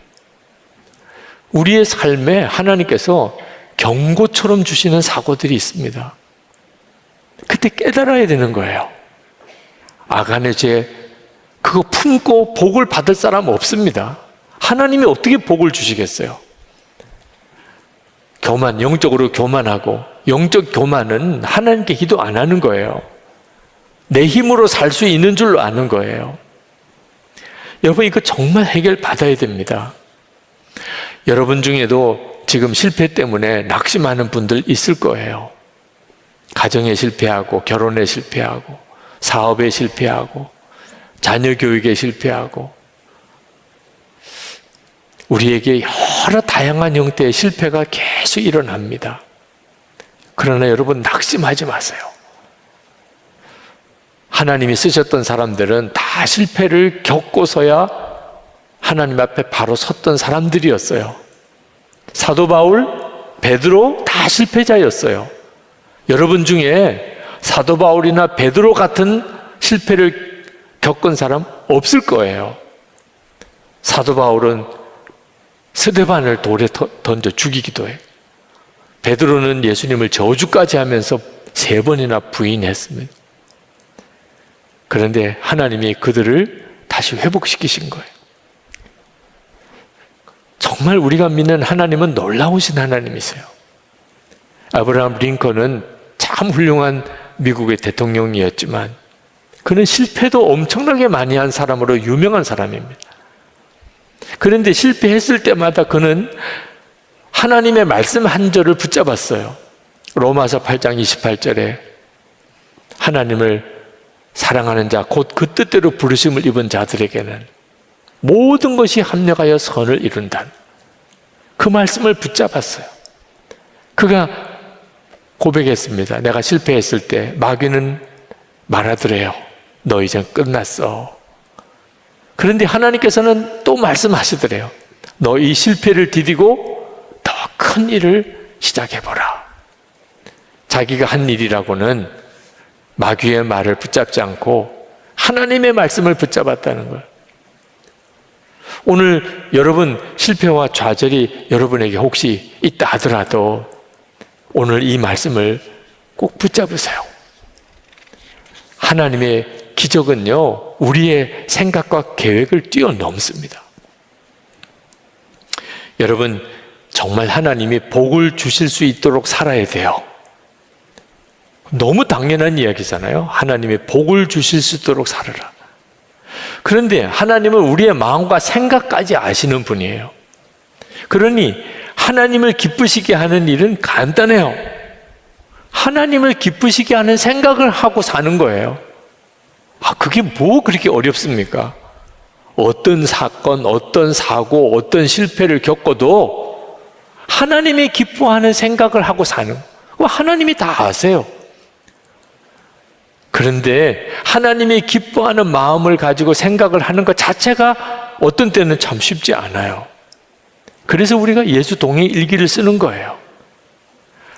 우리의 삶에 하나님께서 경고처럼 주시는 사고들이 있습니다. 그때 깨달아야 되는 거예요. 아간의 죄, 그거 품고 복을 받을 사람 없습니다. 하나님이 어떻게 복을 주시겠어요? 교만, 영적으로 교만하고, 영적 교만은 하나님께 기도 안 하는 거예요. 내 힘으로 살 수 있는 줄로 아는 거예요. 여러분, 이거 정말 해결 받아야 됩니다. 여러분 중에도 지금 실패 때문에 낙심하는 분들 있을 거예요. 가정에 실패하고, 결혼에 실패하고, 사업에 실패하고, 자녀 교육에 실패하고, 우리에게 여러 다양한 형태의 실패가 계속 일어납니다. 그러나 여러분, 낙심하지 마세요. 하나님이 쓰셨던 사람들은 다 실패를 겪고서야 하나님 앞에 바로 섰던 사람들이었어요. 사도 바울, 베드로 다 실패자였어요. 여러분 중에 사도 바울이나 베드로 같은 실패를 겪은 사람 없을 거예요. 사도 바울은 스데반을 돌에 던져 죽이기도 해요. 베드로는 예수님을 저주까지 하면서 3번이나 부인했습니다. 그런데 하나님이 그들을 다시 회복시키신 거예요. 정말 우리가 믿는 하나님은 놀라우신 하나님이세요. 아브라함 링컨은 참 훌륭한 미국의 대통령이었지만 그는 실패도 엄청나게 많이 한 사람으로 유명한 사람입니다. 그런데 실패했을 때마다 그는 하나님의 말씀 한 절을 붙잡았어요. 로마서 8장 28절에 하나님을 사랑하는 자, 곧 그 뜻대로 부르심을 입은 자들에게는 모든 것이 합력하여 선을 이룬다. 그 말씀을 붙잡았어요. 그가 고백했습니다. 내가 실패했을 때 마귀는 말하더래요. 너 이제 끝났어. 그런데 하나님께서는 또 말씀하시더래요. 너 이 실패를 디디고 더 큰 일을 시작해보라. 자기가 한 일이라고는 마귀의 말을 붙잡지 않고 하나님의 말씀을 붙잡았다는 거예요. 오늘 여러분 실패와 좌절이 여러분에게 혹시 있다 하더라도 오늘 이 말씀을 꼭 붙잡으세요. 하나님의 기적은요, 우리의 생각과 계획을 뛰어넘습니다. 여러분, 정말 하나님이 복을 주실 수 있도록 살아야 돼요. 너무 당연한 이야기잖아요. 하나님이 복을 주실 수 있도록 살아라. 그런데 하나님은 우리의 마음과 생각까지 아시는 분이에요. 그러니 하나님을 기쁘시게 하는 일은 간단해요. 하나님을 기쁘시게 하는 생각을 하고 사는 거예요. 그게 뭐 그렇게 어렵습니까? 어떤 사건, 어떤 사고, 어떤 실패를 겪어도 하나님이 기뻐하는 생각을 하고 사는 거. 하나님이 다 아세요. 그런데 하나님이 기뻐하는 마음을 가지고 생각을 하는 것 자체가 어떤 때는 참 쉽지 않아요. 그래서 우리가 예수 동행 일기를 쓰는 거예요.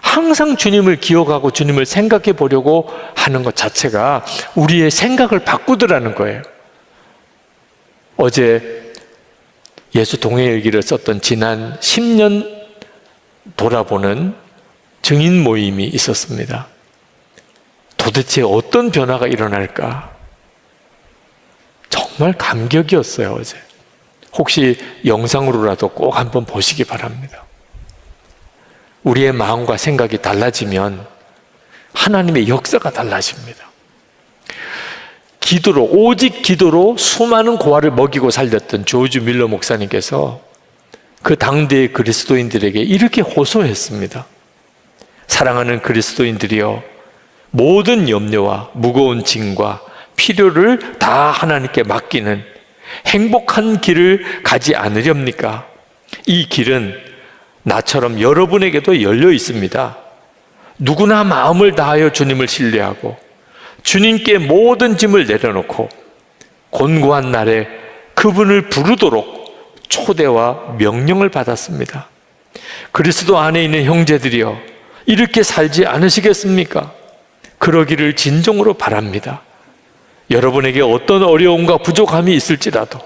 항상 주님을 기억하고 주님을 생각해 보려고 하는 것 자체가 우리의 생각을 바꾸더라는 거예요. 어제 예수 동행 일기를 썼던 지난 10년 돌아보는 증인 모임이 있었습니다. 도대체 어떤 변화가 일어날까? 정말 감격이었어요, 어제. 혹시 영상으로라도 꼭 한번 보시기 바랍니다. 우리의 마음과 생각이 달라지면 하나님의 역사가 달라집니다. 기도로, 오직 기도로 수많은 고아를 먹이고 살렸던 조지 밀러 목사님께서 그 당대의 그리스도인들에게 이렇게 호소했습니다. 사랑하는 그리스도인들이여, 모든 염려와 무거운 짐과 필요를 다 하나님께 맡기는 행복한 길을 가지 않으렵니까? 이 길은 나처럼 여러분에게도 열려 있습니다. 누구나 마음을 다하여 주님을 신뢰하고 주님께 모든 짐을 내려놓고 곤고한 날에 그분을 부르도록 초대와 명령을 받았습니다. 그리스도 안에 있는 형제들이여, 이렇게 살지 않으시겠습니까? 그러기를 진정으로 바랍니다. 여러분에게 어떤 어려움과 부족함이 있을지라도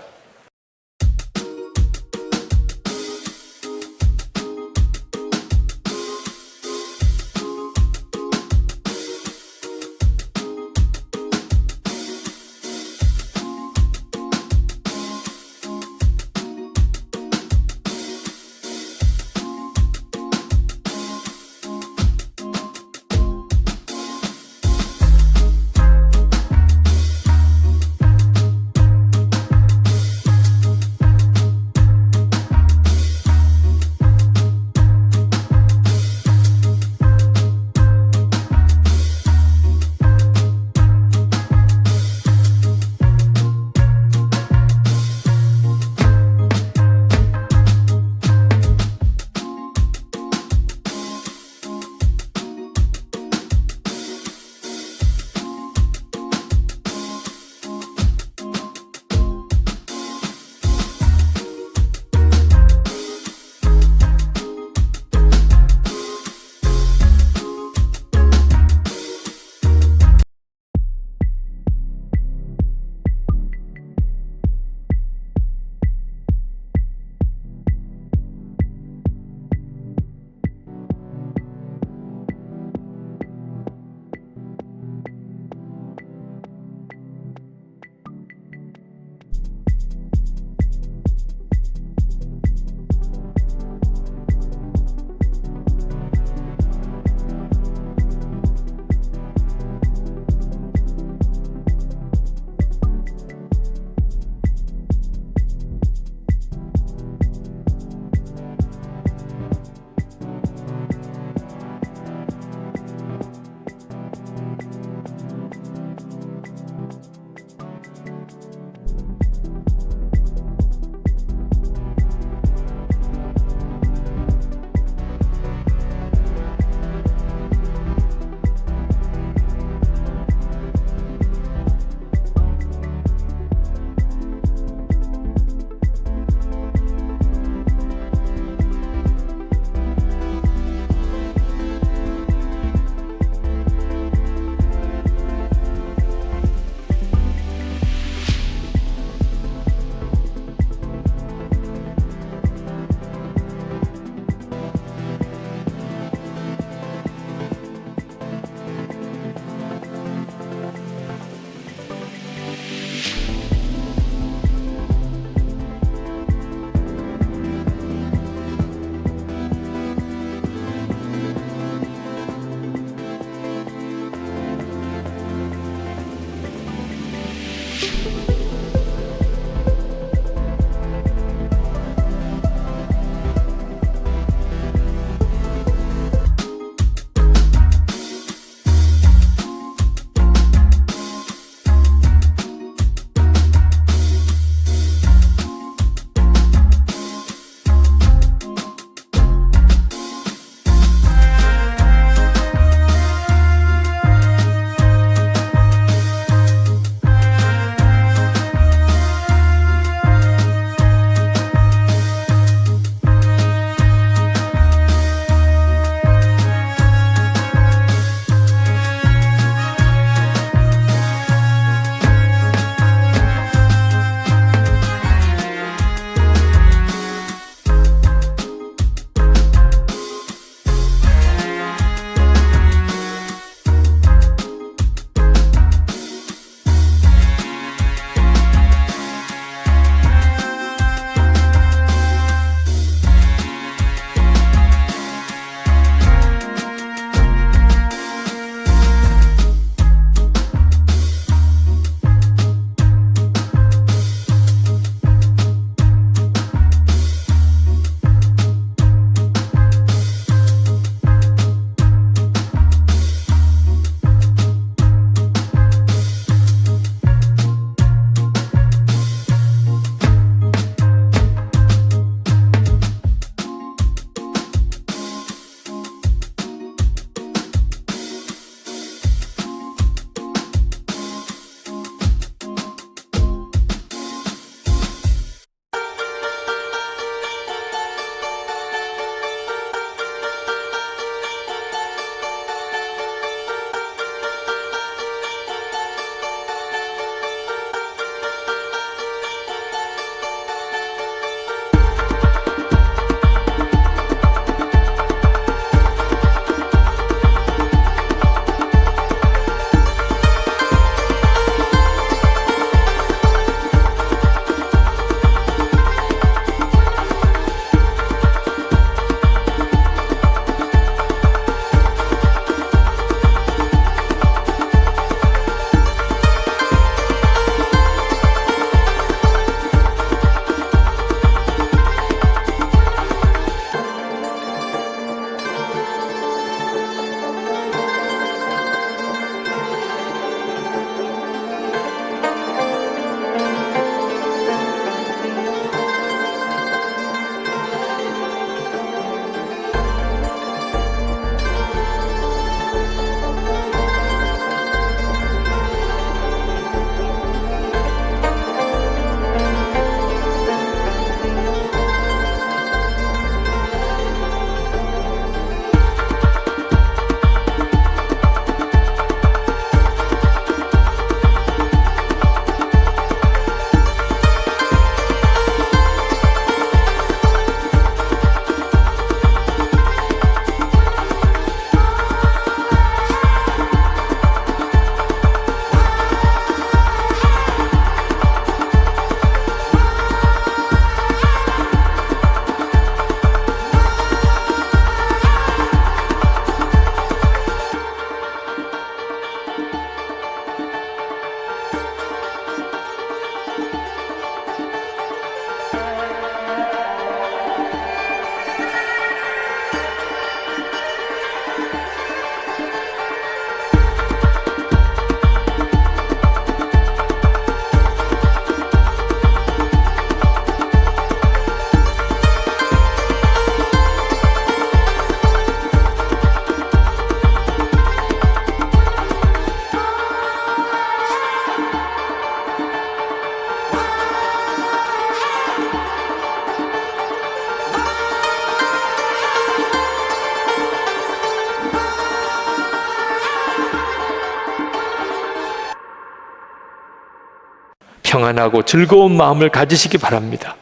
평안하고 즐거운 마음을 가지시기 바랍니다.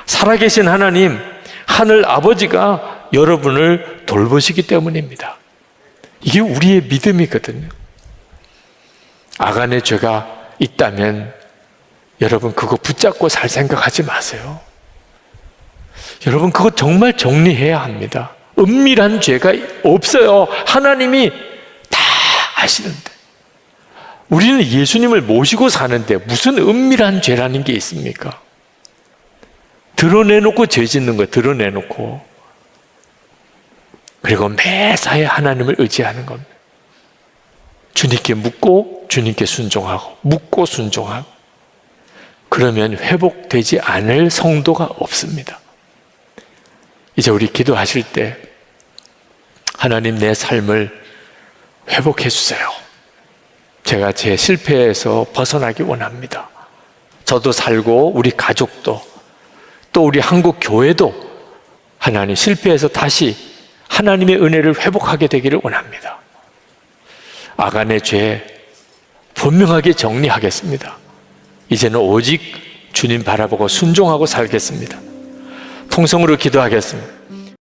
살아계신 하나님, 하늘 아버지가 여러분을 돌보시기 때문입니다. 이게 우리의 믿음이거든요. 아간의 죄가 있다면 여러분 그거 붙잡고 살 생각하지 마세요. 여러분 그거 정말 정리해야 합니다. 은밀한 죄가 없어요. 하나님이 다 아시는데. 우리는 예수님을 모시고 사는데 무슨 은밀한 죄라는 게 있습니까? 드러내놓고 죄 짓는 거예요. 드러내놓고. 그리고 매사에 하나님을 의지하는 겁니다. 주님께 묻고 주님께 순종하고 묻고 순종하고. 그러면 회복되지 않을 성도가 없습니다. 이제 우리 기도하실 때 하나님 내 삶을 회복해 주세요. 제가 제 실패에서 벗어나기 원합니다. 저도 살고 우리 가족도 또 우리 한국 교회도 하나님 실패해서 다시 하나님의 은혜를 회복하게 되기를 원합니다. 아간의 죄 분명하게 정리하겠습니다. 이제는 오직 주님 바라보고 순종하고 살겠습니다. 통성으로 기도하겠습니다.